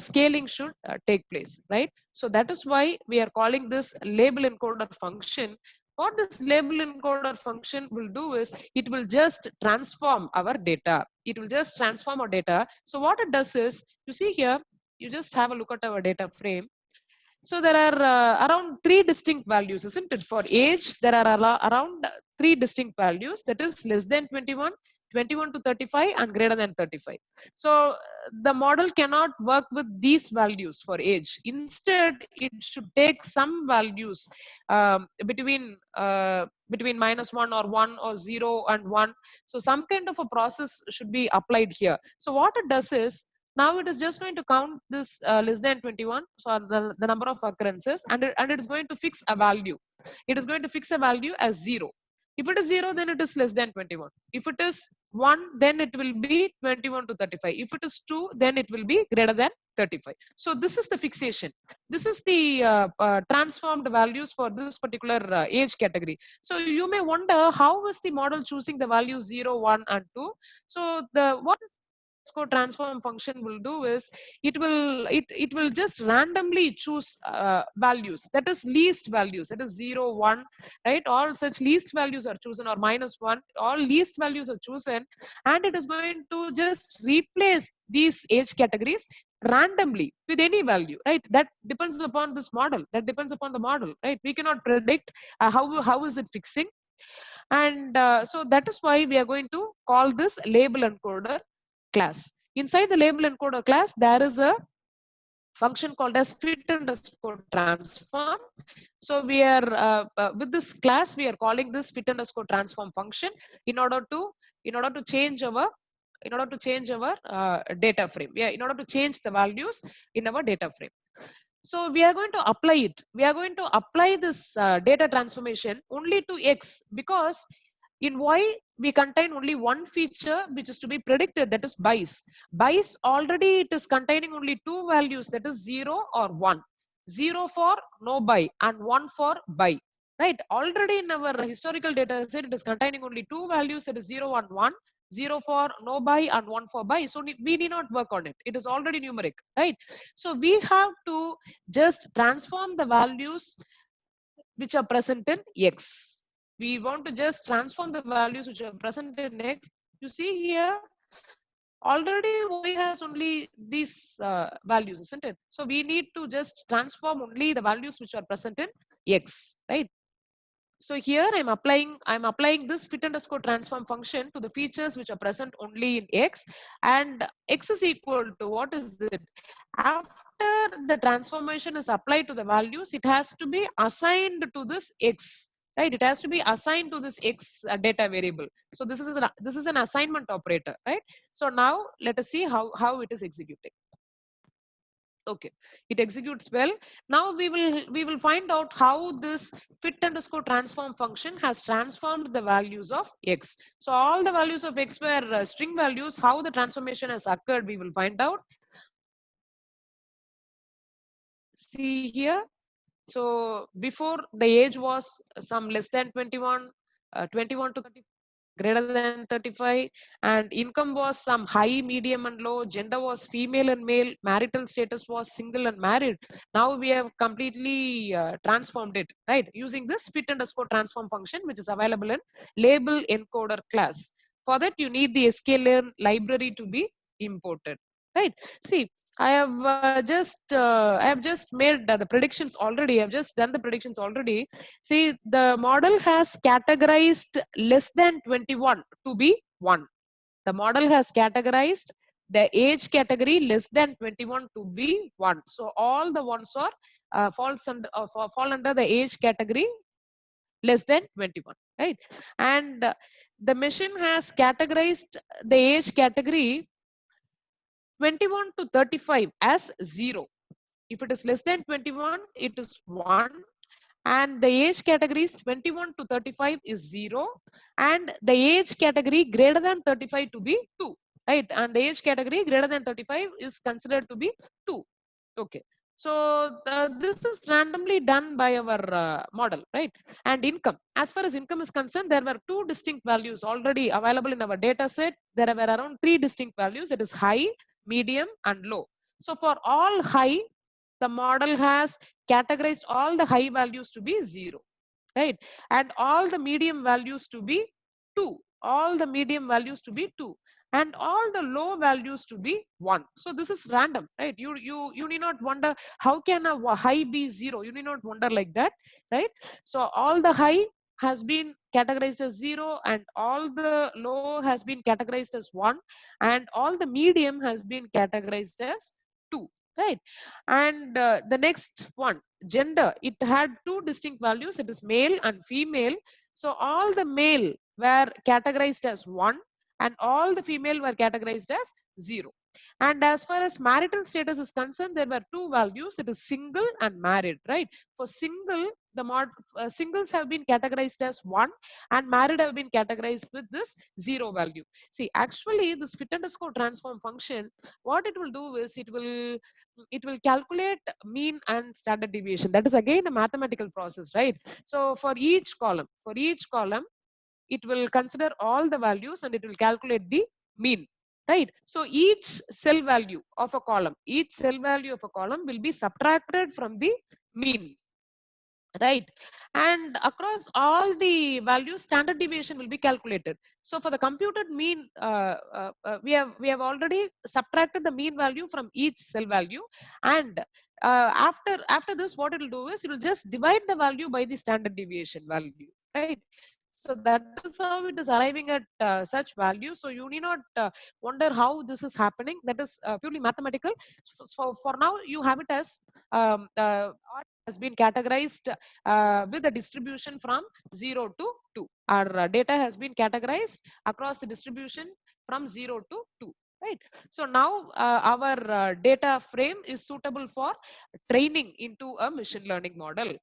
A: scaling should take place, right? So that is why we are calling this label encoder function. What this label encoder function will do is it will just transform our data. It will just transform our data. So what it does is, you see here, you just have a look at our data frame. So there are around 3 distinct values, isn't it? For age, there are around 3 distinct values. That is less than 21, 21 to 35 and greater than 35. So the model cannot work with these values for age. Instead, it should take some values between -1 or 1 or 0 and 1. So some kind of a process should be applied here. So what it does is, now it is just going to count this less than 21, so the number of occurrences, and it is going to fix a value. It is going to fix a value as 0. If it is 0, then it is less than 21. If it is 1, then it will be 21 to 35. If it is 2, then it will be greater than 35. So this is the fixation. This is the transformed values for this particular age category. So you may wonder, how is the model choosing the values 0, 1, and 2? So what this score transform function will do is, it will just randomly choose values, that is least values, that is 0, 1, right? All such least values are chosen, or -1, all least values are chosen, and it is going to just replace these age categories randomly with any value, right? That depends upon this model, that depends upon the model, right? We cannot predict how is it fixing. And so that is why we are going to call this label encoder class. Inside the label encoder class, there is a function called as fit underscore transform. So we are with this class, we are calling this fit underscore transform function in order to change our data frame. Yeah, in order to change the values in our data frame. So we are going to apply it. We are going to apply this data transformation only to X, because in Y we contain only one feature which is to be predicted, that is bias. Bias already it is containing only two values, that is 0 or 1. 0 for no buy and 1 for buy. Right? Already in our historical data set, it is containing only two values, that is 0 and 1. 0 for no buy and 1 for buy. So we need not work on it. It is already numeric, right? So we have to just transform the values which are present in X. We want to just transform the values which are present in X. You see here, already Y has only these values, isn't it? So we need to just transform only the values which are present in X, right? So here I'm applying this fit underscore transform function to the features which are present only in X, and X is equal to, what is it? After the transformation is applied to the values, it has to be assigned to this X, right? It has to be assigned to this X data variable. So this is an assignment operator, right? So now let us see how it is executing. Okay, it executes well. Now we will find out how this fit underscore transform function has transformed the values of X. So all the values of X were string values. How the transformation has occurred, we will find out. See here. So before, the age was some less than 21, 21 to 30, greater than 35, and income was some high, medium, and low. Gender was female and male. Marital status was single and married. Now we have completely transformed it, right? Using this fit underscore transform function, which is available in label encoder class. For that, you need the sklearn library to be imported, right? See, I have just made the predictions already. I've just done the predictions already. See, the model has categorized less than 21 to be 1. The model has categorized the age category less than 21 to be 1. So all the ones are fall under the age category less than 21, right? And the machine has categorized the age category 21 to 35 as 0. If it is less than 21, it is 1. And the age category is 21 to 35 is 0. And the age category greater than 35 to be 2. Right? And the age category greater than 35 is considered to be 2. Okay. So this is randomly done by our model, right? And income. As far as income is concerned, there were two distinct values already available in our data set. There were around 3 distinct values, that is high, medium, and low. So for all high, the model has categorized all the high values to be 0, right? And all the medium values to be 2. All the medium values to be 2. And all the low values to be 1. So this is random, right? You need not wonder, how can a high be 0? You need not wonder like that, right? So all the high has been categorized as 0, and all the low has been categorized as 1, and all the medium has been categorized as 2, right? And the next one, gender, it had two distinct values, it is male and female. So all the male were categorized as 1, and all the female were categorized as 0. And as far as marital status is concerned, there were two values, it is single and married, right? For single, singles have been categorized as 1, and married have been categorized with this 0 value. See, actually this fit underscore transform function, what it will do is it will calculate mean and standard deviation. That is again a mathematical process, right? So for each column it will consider all the values and it will calculate the mean, right? So each cell value of a column will be subtracted from the mean, right? And across all the values, standard deviation will be calculated. So for the computed mean, we have already subtracted the mean value from each cell value, and after this, what it will do is it will just divide the value by the standard deviation value, right? So that is how it is arriving at such value. So you need not wonder how this is happening. That is purely mathematical. So for now, you have it as R has been categorized with a distribution from 0 to 2. Our data has been categorized across the distribution from 0 to 2. Right. So now our data frame is suitable for training into a machine learning model.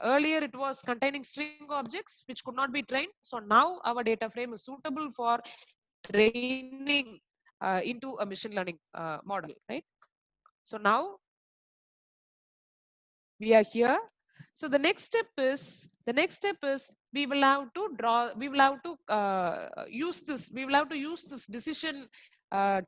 A: Earlier it was containing string objects which could not be trained. So now our data frame is suitable for training into a machine learning model, right? So now we are here. So the next step is we will have to use this decision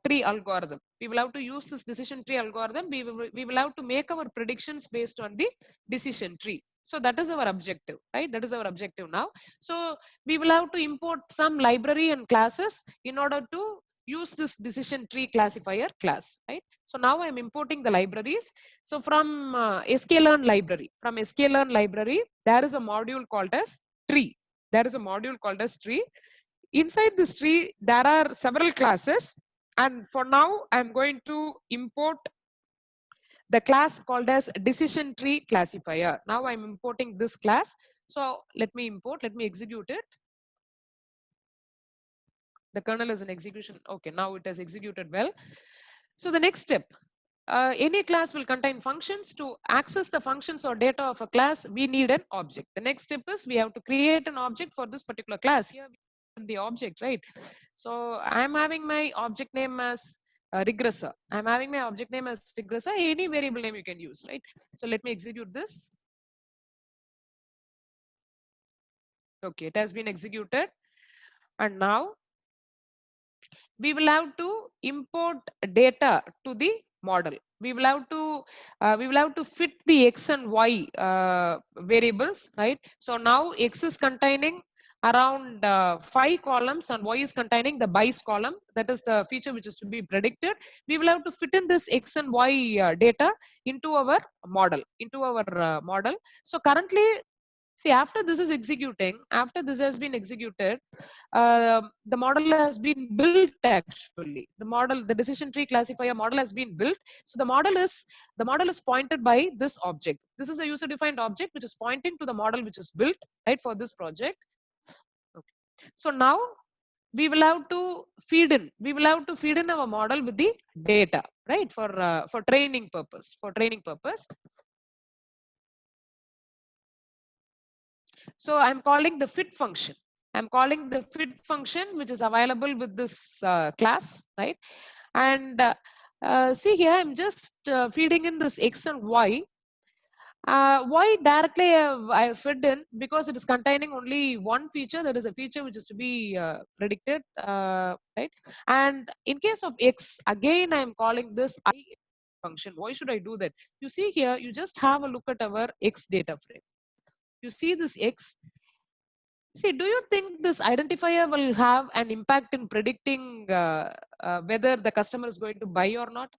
A: tree algorithm. We will have to use this decision tree algorithm. We will have to make our predictions based on the decision tree. So that is our objective, right? That is our objective now. So we will have to import some library and classes in order to use this decision tree classifier class, right? So now I'm importing the libraries. So from sklearn library, there is a module called as tree. There is a module called as tree. Inside this tree, there are several classes. And for now, I'm going to import the class called as decision tree classifier. Now I'm importing this class. So let me execute it. The kernel is in execution. Okay, now it has executed well. So the next step, any class will contain functions. To access the functions or data of a class, we need an object. The next step is we have to create an object for this particular class. Here we have the object, right? So I'm having my object name as regressor. I'm having my object name as regressor. Any variable name you can use, right? So let me execute this. Okay, it has been executed. And now we will have to import data to the model. We will have to fit the x and y variables, right? So now x is containing around 5 columns and y is containing the BICE column. That is the feature which is to be predicted. We will have to fit in this x and y data into our model. So currently, see, after this has been executed, the model has been built actually. The decision tree classifier model has been built. So the model is pointed by this object. This is a user-defined object which is pointing to the model which is built, right, for this project. Okay. So now we will have to feed in our model with the data, right, for training purpose. So I'm calling the fit function. Which is available with this class, right? And see here, I'm just feeding in this x and y. Why directly I fed in? Because it is containing only one feature. There is a feature which is to be predicted, right? And in case of x, again I'm calling this I function. Why should I do that? You see here, you just have a look at our x data frame. You see this x. See, do you think this identifier will have an impact in predicting whether the customer is going to buy or not?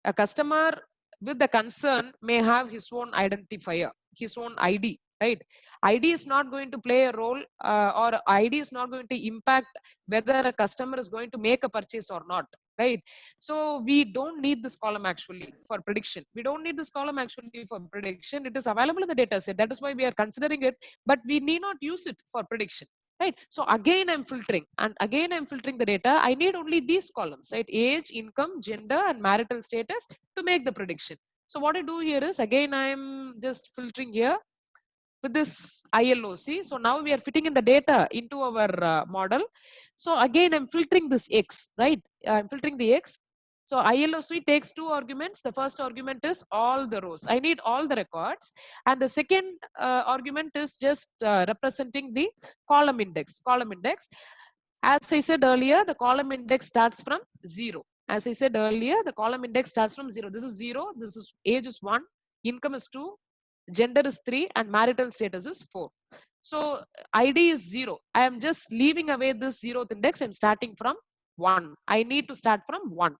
A: A customer with the concern may have his own identifier, his own ID. right? ID is not going to play a role, or ID is not going to impact whether a customer is going to make a purchase or not, right? So we don't need this column actually for prediction. We don't need this column actually for prediction. It is available in the data set. That is why we are considering it, but we need not use it for prediction, right? So again I'm filtering, and again I'm filtering the data. I need only these columns, right? Age, income, gender, and marital status to make the prediction. So what I do here is, again I'm just filtering here with this ILOC. So now we are fitting in the data into our model. So again I'm filtering this X, right? I'm filtering the X. So ILOC takes two arguments. The first argument is all the rows. I need all the records. And the second argument is just representing the column index. Column index. As I said earlier, the column index starts from 0. As I said earlier, the column index starts from 0. This is 0. This is age is 1. Income is 2. Gender is 3. And marital status is 4. So ID is 0. I am just leaving away this 0th index and starting from 1. I need to start from 1.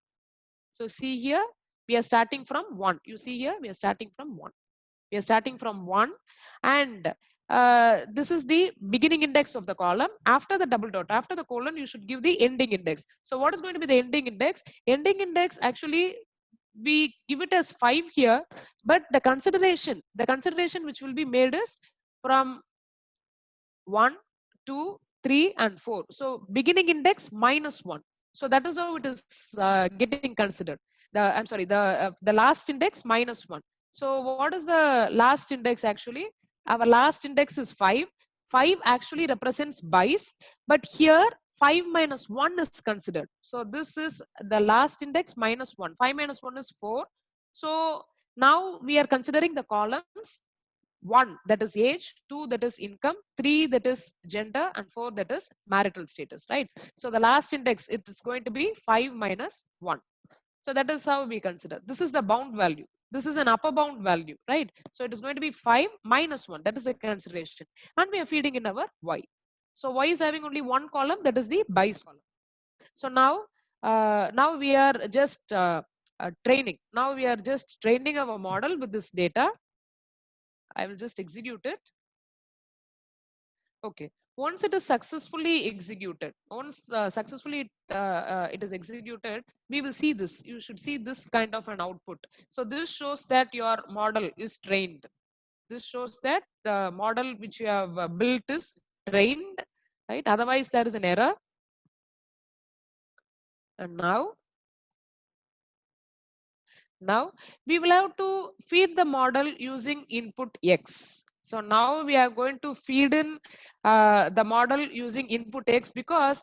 A: So see here, we are starting from 1. You see here, we are starting from 1. We are starting from 1, and this is the beginning index of the column. After the double dot, after the colon, you should give the ending index. So what is going to be the ending index? Ending index, actually we give it as 5 here, but the consideration which will be made is from 1, 2, 3, and 4. So beginning index minus 1. So that is how it is getting considered. The last index minus 1. So what is the last index actually? Our last index is 5. 5 actually represents buys, but here 5 minus 1 is considered. So this is the last index minus 1. 5 minus 1 is 4. So now we are considering the columns: 1 that is age, 2 that is income, 3 that is gender, and 4 that is marital status, right? So the last index, it is going to be 5 minus 1. So that is how we consider. This is the bound value. This is an upper bound value, right? So it is going to be 5 minus 1. That is the consideration. And we are feeding in our Y. So Y is having only one column, that is the buys column. So now we are just training. Now we are just training our model with this data. I will just execute it. Okay. Once it is successfully executed, once successfully it is executed, we will see this. You should see this kind of an output. So this shows that your model is trained. This shows that the model which you have built is trained, right? Otherwise, there is an error. And now we will have to feed the model using input X. So now we are going to feed in the model using input X, because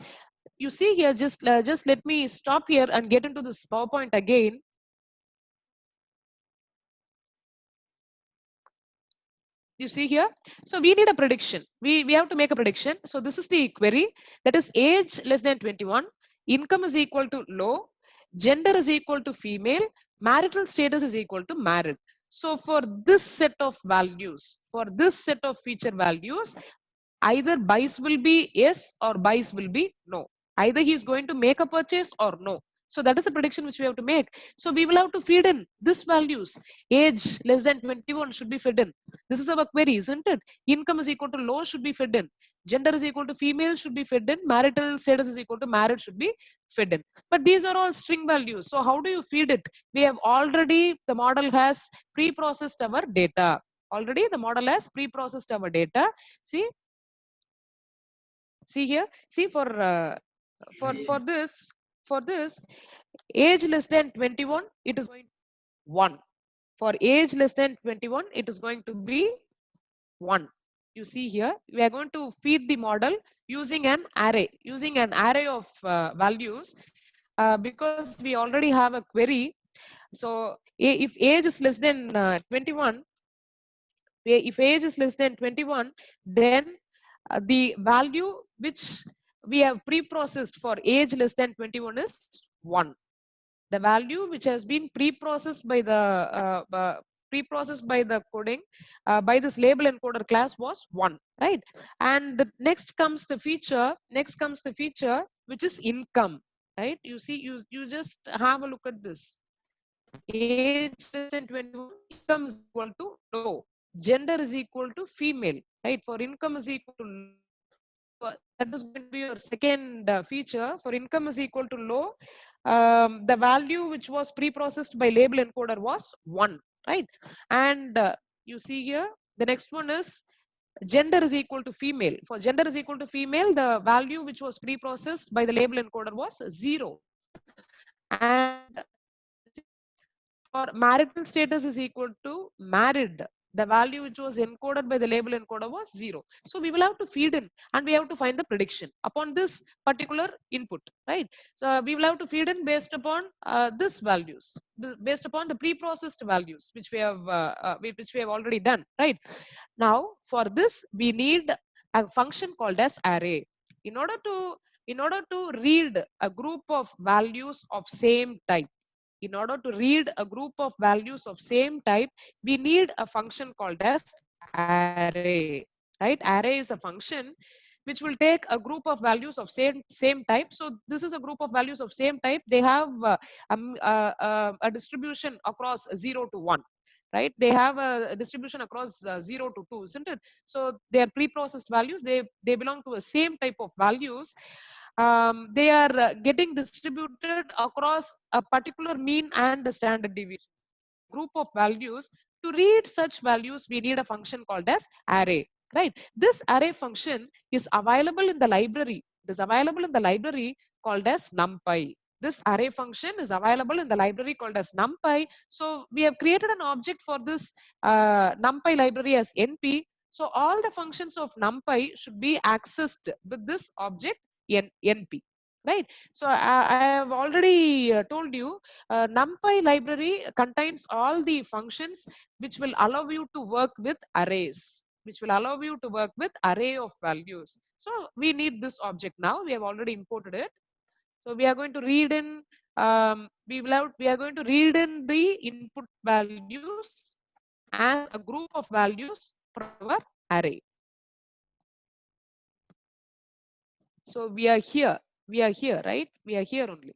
A: you see here, just let me stop here and get into this PowerPoint again. You see here, so we need a prediction. We have to make a prediction. So this is the query, that is age less than 21, income is equal to low, gender is equal to female, marital status is equal to married. So for this set of values, for this set of feature values, either buys will be yes or buys will be no. Either he is going to make a purchase or no. So that is the prediction which we have to make. So we will have to feed in these values. Age less than 21 should be fed in. This is our query, isn't it? Income is equal to low should be fed in. Gender is equal to female should be fed in. Marital status is equal to married should be fed in. But these are all string values. So how do you feed it? We have already, the model has pre-processed our data. Already the model has pre-processed our data. See here, see for this age less than 21, it is going 1. For age less than 21, it is going to be 1. You see here, we are going to feed the model using an array of values, because we already have a query. So if age is less than 21, if age is less than 21, then the value which we have pre-processed for age less than 21 is 1. The value which has been pre-processed by the coding by this label encoder class was 1, right? And the next comes the feature which is income, right? You see, you just have a look at this. Age less than 21, income is equal to low. gender is equal to female, right? For income is equal to low, that is going to be your second feature. For income is equal to low, the value which was pre-processed by label encoder was 1, right? And you see here, the next one is gender is equal to female. For gender is equal to female, the value which was pre-processed by the label encoder was 0. And for marital status is equal to married, the value which was encoded by the label encoder was 0. So we will have to feed in and we have to find the prediction upon this particular input, right? So we will have to feed in based upon this values, based upon the pre-processed values which we have already done, right? Now for this we need a function called as array. In order to read a group of values of same type, in order to read a group of values of same type, we need a function called as array, right? Array is a function which will take a group of values of same type. So this is a group of values of same type. They have a distribution across 0 to 1, right? They have a distribution across 0 to 2, isn't it? So they are pre-processed values. They belong to a same type of values. They are getting distributed across a particular mean and a standard deviation. Group of values. To read such values, we need a function called as array, right? This array function is available in the library. It is available in the library called as numpy. This array function is available in the library called as numpy. So we have created an object for this numpy library as np. So all the functions of numpy should be accessed with this object np, right? So I have already told you, NumPy library contains all the functions which will allow you to work with arrays, which will allow you to work with array of values. So we need this object now. We have already imported it. So we are going to read in, we are going to read in the input values as a group of values from our array. So we are here, right? We are here only.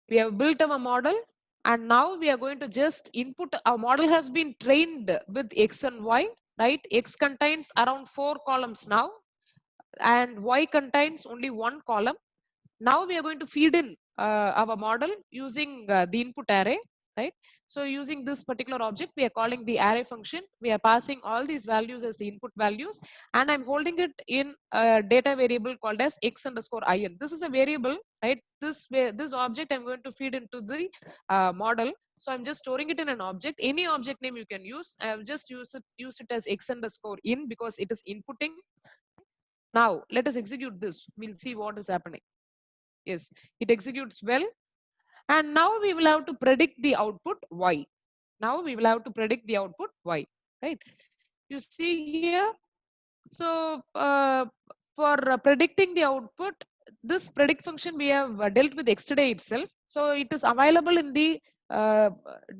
A: We have built our model and now we are going to just input. Our model has been trained with X and Y, right? X contains around 4 columns now and Y contains only 1 column. Now we are going to feed in our model using the input array, right? So using this particular object, we are calling the array function. We are passing all these values as the input values, and I'm holding it in a data variable called as x_in. This is a variable, right? This object I'm going to feed into the model. So I'm just storing it in an object. Any object name you can use. I've just use it as x_in because it is inputting. Now let us execute this. We'll see what is happening. Yes, it executes well. And now we will have to predict the output y. Now we will have to predict the output y, right? You see here. So for predicting the output, this predict function we have dealt with yesterday itself. So it is available in the uh,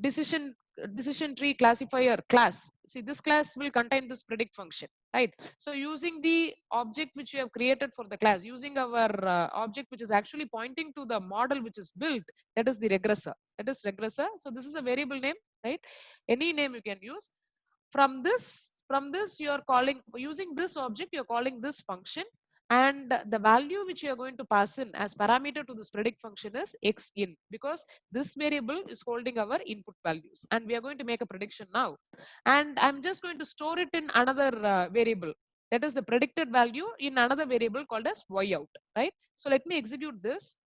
A: decision tree classifier class. See, this class will contain this predict function, right? So using the object which we have created for the class, using our object which is actually pointing to the model which is built, that is the regressor. That is regressor. So this is a variable name, right? Any name you can use. From this you are calling, using this object you are calling this function, and the value which you are going to pass in as parameter to this predict function is xin, because this variable is holding our input values and we are going to make a prediction now. And I'm just going to store it in another variable, that is the predicted value in another variable called as y out, right? So let me execute this.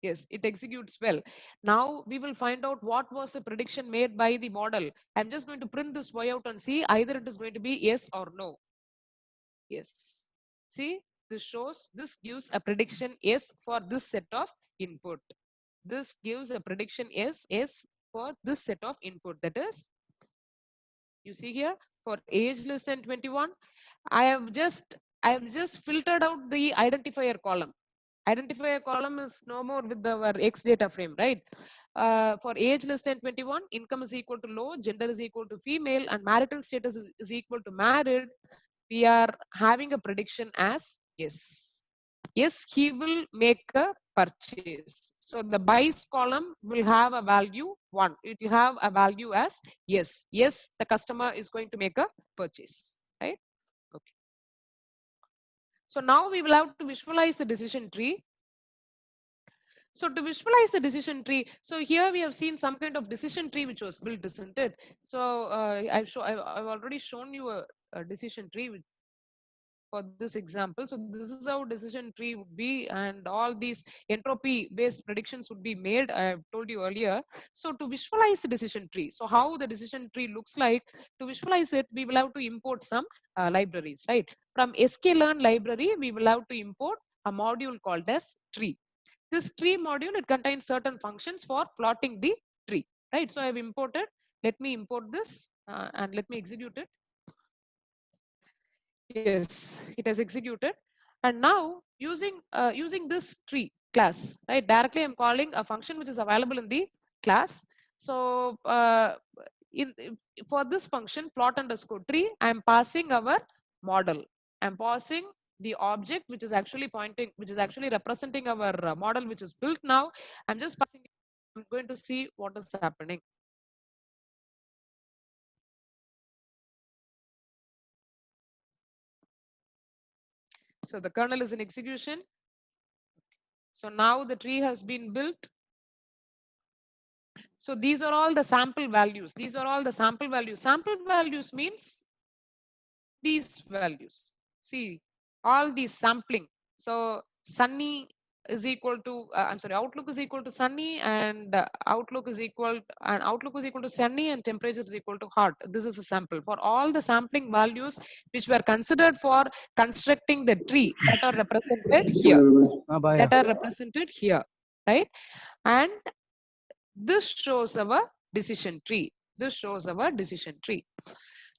A: Yes, it executes well. Now we will find out what was the prediction made by the model. I'm just going to print this y out and see either it is going to be yes or no. Yes. See, this gives a prediction yes for this set of input. This gives a prediction yes for this set of input. That is, you see here, for age less than 21, I have just filtered out the identifier column. Identifier column is no more with our X data frame, right? For age less than 21, income is equal to low, gender is equal to female, and marital status is equal to married. We are having a prediction as yes. Yes, he will make a purchase. So the buys column will have a value 1. It will have a value as yes. Yes, the customer is going to make a purchase, right? Okay. So now we will have to visualize the decision tree. So to visualize the decision tree, so here we have seen some kind of decision tree which was built, isn't it? So I've already shown you a decision tree for this example. So this is how decision tree would be, and all these entropy based predictions would be made. I have told you earlier. So to visualize the decision tree, so how the decision tree looks like, to visualize it, we will have to import some libraries, right? From sklearn library, we will have to import a module called as tree. This tree module, it contains certain functions for plotting the tree, right? So I have imported. Let me import this and let me execute it. Yes, it has executed. And now using this tree class, right? Directly I'm calling a function which is available in the class. So for this function plot underscore tree, I'm passing our model. I'm passing the object which is actually pointing, which is actually representing our model which is built now. I'm just passing it. I'm going to see what is happening. So the kernel is in execution. So now the tree has been built. So these are all the sample values. These are all the sample values. Sample values means these values. See, all these sampling. So sunny is equal to, I'm sorry, outlook is equal to sunny, and outlook is equal, and outlook is equal to sunny, and temperature is equal to hot. This is a sample. For all the sampling values which were considered for constructing the tree that are represented here. That are represented here, right? And this shows our decision tree. This shows our decision tree.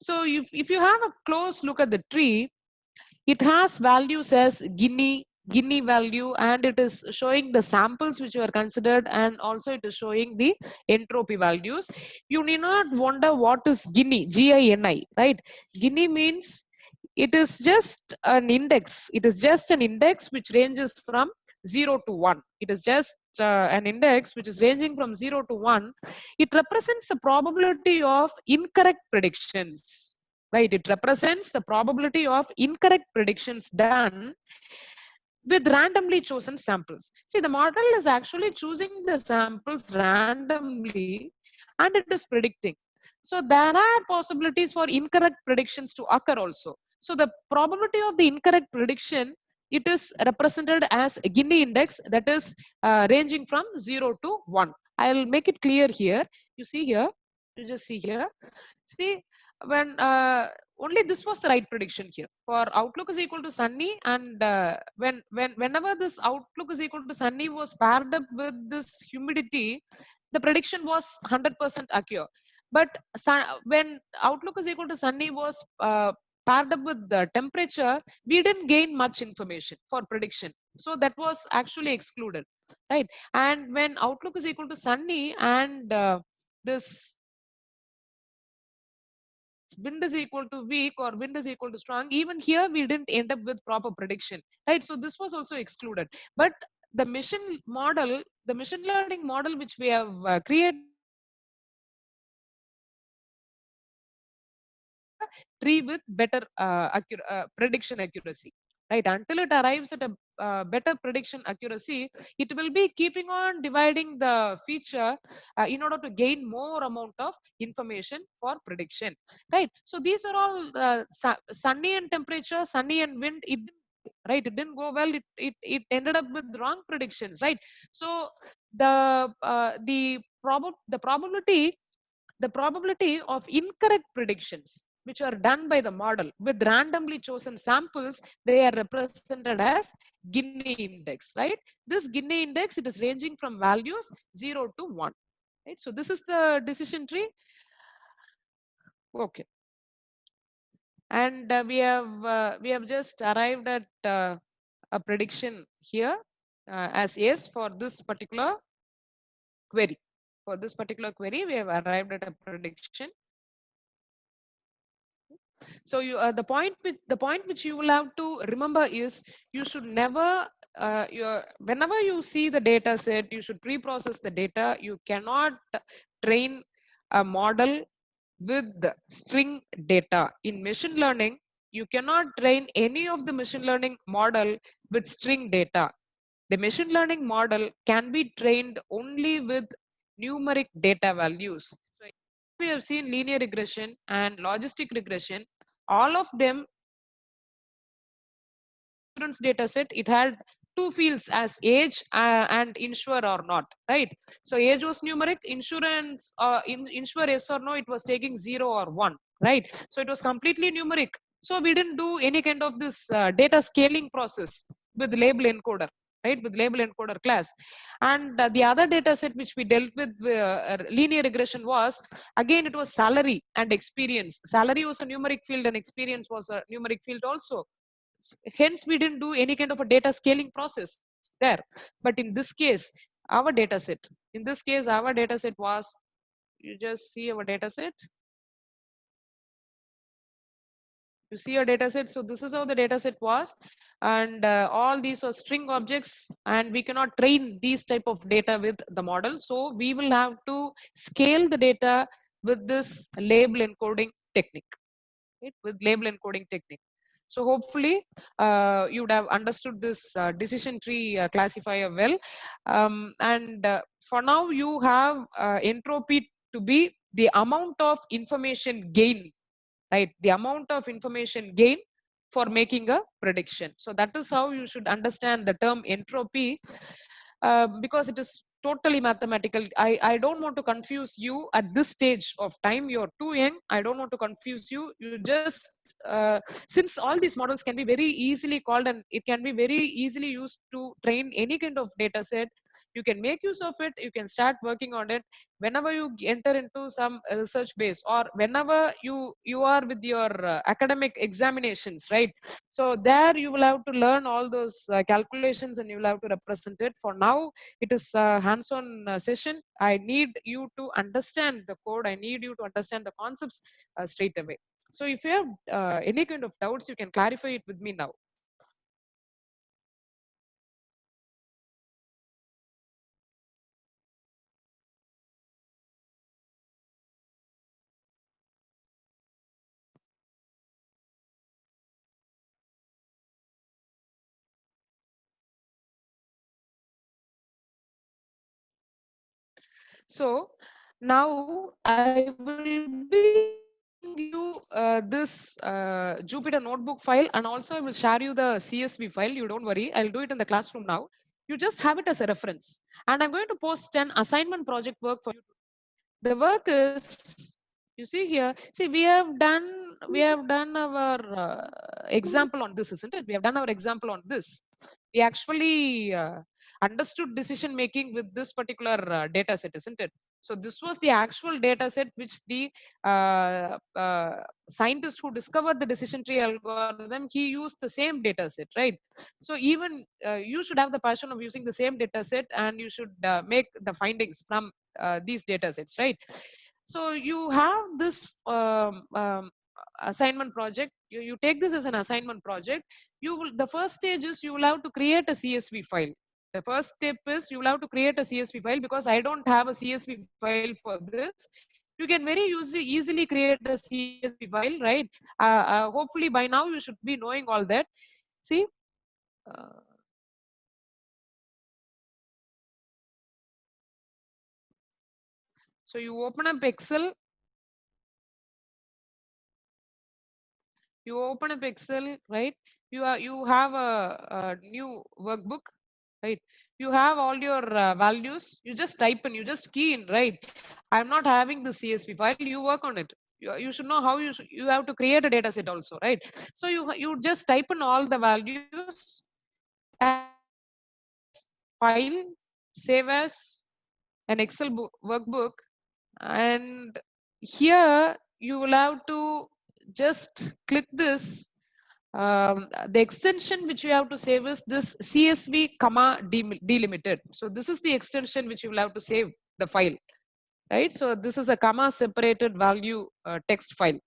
A: So if you have a close look at the tree, it has values as Gini value, and it is showing the samples which were considered, and also it is showing the entropy values. You need not wonder what is Gini, Gini, right? Gini means it is just an index. It is just an index which ranges from 0 to 1. It is just an index which is ranging from 0 to 1. It represents the probability of incorrect predictions, right? It represents the probability of incorrect predictions done with randomly chosen samples. See, the model is actually choosing the samples randomly and it is predicting. So there are possibilities for incorrect predictions to occur also. So the probability of the incorrect prediction, it is represented as a Gini index, that is ranging from 0 to 1. I'll make it clear here. You see here, you just see here. See, when only this was the right prediction here. For outlook is equal to sunny, and whenever this outlook is equal to sunny was paired up with this humidity, the prediction was 100% accurate. But when outlook is equal to sunny was paired up with the temperature, we didn't gain much information for prediction. So that was actually excluded, right? And when outlook is equal to sunny and this wind is equal to weak or wind is equal to strong, even here we didn't end up with proper prediction, right? So this was also excluded. But the machine learning model which we have created tree with better prediction accuracy, right? Until it arrives at a better prediction accuracy, it will be keeping on dividing the feature in order to gain more amount of information for prediction, right? So these are all sunny and temperature, sunny and wind. Right, it didn't go well. It ended up with wrong predictions, right? So the probability of incorrect predictions which are done by the model with randomly chosen samples, they are represented as Gini index, right? This Gini index, it is ranging from values 0 to 1, right? So this is the decision tree. Okay, and we have just arrived at a prediction here as yes for this particular query. For this particular query, we have arrived at a prediction. So the point which you will have to remember is you should never whenever you see the data set, you should pre-process the data. You cannot train a model with the string data. In machine learning, you cannot train any of the machine learning model with string data. The machine learning model can be trained only with numeric data values. So we have seen linear regression and logistic regression. All of them insurance data set, it had two fields as age and insure or not, right? So age was numeric, insurance insure yes or no, it was taking 0 or 1, right? So it was completely numeric. So we didn't do any kind of this data scaling process with label encoder, right? With label encoder class. And the other data set which we dealt with linear regression was, again, it was salary and experience. Salary was a numeric field and experience was a numeric field also. Hence we didn't do any kind of a data scaling process there. But in this case, our data set, in this case our data set was, you just see our data set, you see your data set. So this is how the data set was, and all these were string objects, and we cannot train these type of data with the model. So we will have to scale the data with this label encoding technique, right? With label encoding technique. So hopefully you would have understood this decision tree classifier well. And for now, you have entropy to be the amount of information gain, right? The amount of information gain for making a prediction. So that is how you should understand the term entropy, because it is totally mathematical. I don't want to confuse you at this stage of time. You're too young. I don't want to confuse you. You just, since all these models can be very easily called and it can be very easily used to train any kind of data set, you can make use of it. You can start working on it whenever you enter into some research base, or whenever you are with your academic examinations, right? So there you will have to learn all those calculations and you will have to represent it. For now, it is a hands-on session. I need you to understand the code. I need you to understand the concepts straight away. So if you have any kind of doubts, you can clarify it with me now. So now I will be giving you this Jupyter notebook file, and also I will share you the CSV file. You don't worry, I'll do it in the classroom now. You just have it as a reference. And I'm going to post an assignment project work for you. The work is, you see here, see we have done our example on this, isn't it? We have done our example on this. We actually understood decision making with this particular data set, isn't it? So this was the actual data set which the scientist who discovered the decision tree algorithm, he used the same data set, right? So even you should have the passion of using the same data set, and you should make the findings from these data sets, right? So you have this assignment project. You take this as an assignment project. You will, the first stage is you will have to create a CSV file. The first step is you will have to create a CSV file, because I don't have a CSV file for this. You can very easily create a CSV file, right? Hopefully by now you should be knowing all that. See, uh, so you open up Excel, right? You have a new workbook, right? You have all your values. You just type in, you just key in, right? I'm not having the CSV file. You work on it. You should know how you have to create a data set also, right? So you just type in all the values, and file, save as an Excel workbook, and here you will have to just click this. The extension which you have to save is this CSV comma delimited. So this is the extension which you will have to save the file, right? So this is a comma separated value text file.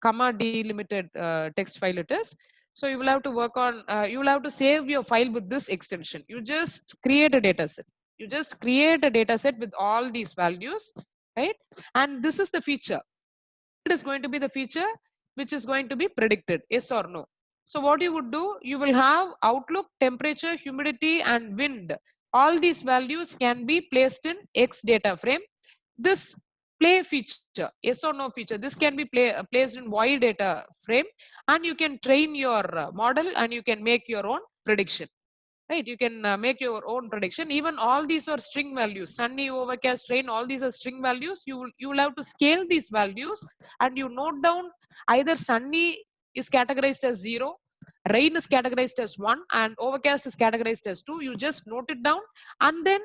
A: comma delimited text file it is. So you will have to work on, you will have to save your file with this extension. You just create a data set. You just create a data set with all these values, right? And this is the feature. It is going to be the feature which is going to be predicted, yes or no. So what you would do, you will have outlook, temperature, humidity, and wind. All these values can be placed in X data frame. This play feature, yes or no feature, this can be placed in Y data frame, and you can train your model and you can make your own prediction. Right, you can make your own prediction. Even all these are string values, sunny, overcast, rain, all these are string values. You will have to scale these values, and you note down either sunny is categorized as 0, rain is categorized as 1, and overcast is categorized as 2. You just note it down, and then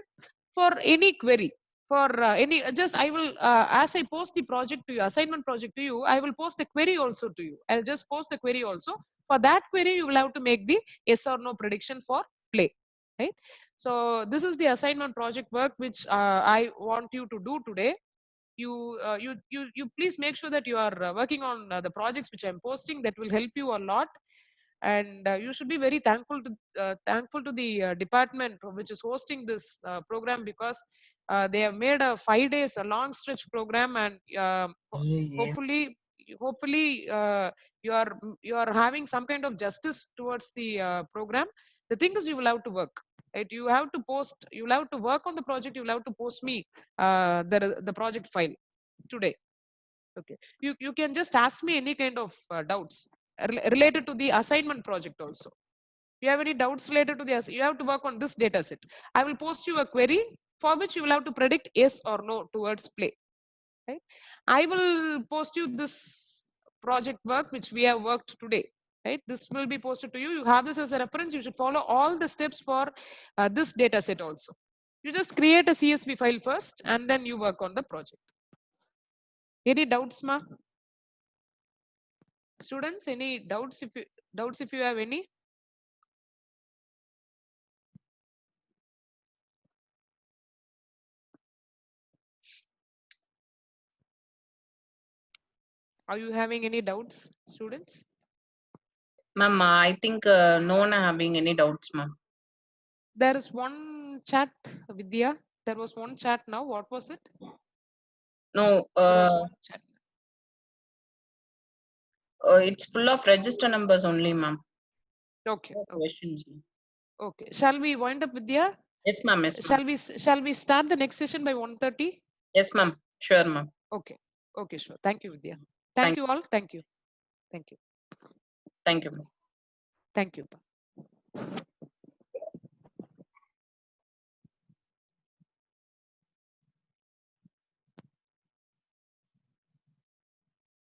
A: for any query, for any just I will as I post the project to you, assignment project to you, I will post the query also to you. I'll just post the query also. For that query, you will have to make the yes or no prediction for play, right? So this is the assignment project work which I want you to do today. You please make sure that you are working on the projects which I'm posting. That will help you a lot, and you should be very thankful to the department which is hosting this program, because they have made a 5 days a long stretch program, and hopefully you are having some kind of justice towards the program. The thing is, you will have to work, right? You have to post, you will have to work on the project, you will have to post me the project file today. Okay, you can just ask me any kind of doubts related to the assignment project also. If you have any doubts related to the, you have to work on this data set. I will post you a query for which you will have to predict yes or no towards play, right? I will post you this project work which we have worked today, right? This will be posted to you. You have this as a reference. You should follow all the steps for this data set also. You just create a CSV file first, and then you work on the project. Any doubts, ma? Students, any doubts? If you have any? Are you having any doubts, students?
B: Ma'am, I think no one having any doubts, ma'am.
A: There is one chat, Vidya. There was one chat now. What was it?
B: No,
A: There was one chat.
B: it's full of register numbers only, ma'am.
A: Okay.
B: No
A: Okay.
B: questions.
A: Okay. Shall we wind up, Vidya?
B: Yes, ma'am. Yes, ma'am.
A: Shall we start the next session by 1:30?
B: Yes, ma'am. Sure, ma'am.
A: Okay. Okay, sure. Thank you, Vidya.
B: Thank
A: Thank you all. Thank you. Thank you.
B: Thank you, ma'am.
A: Thank you.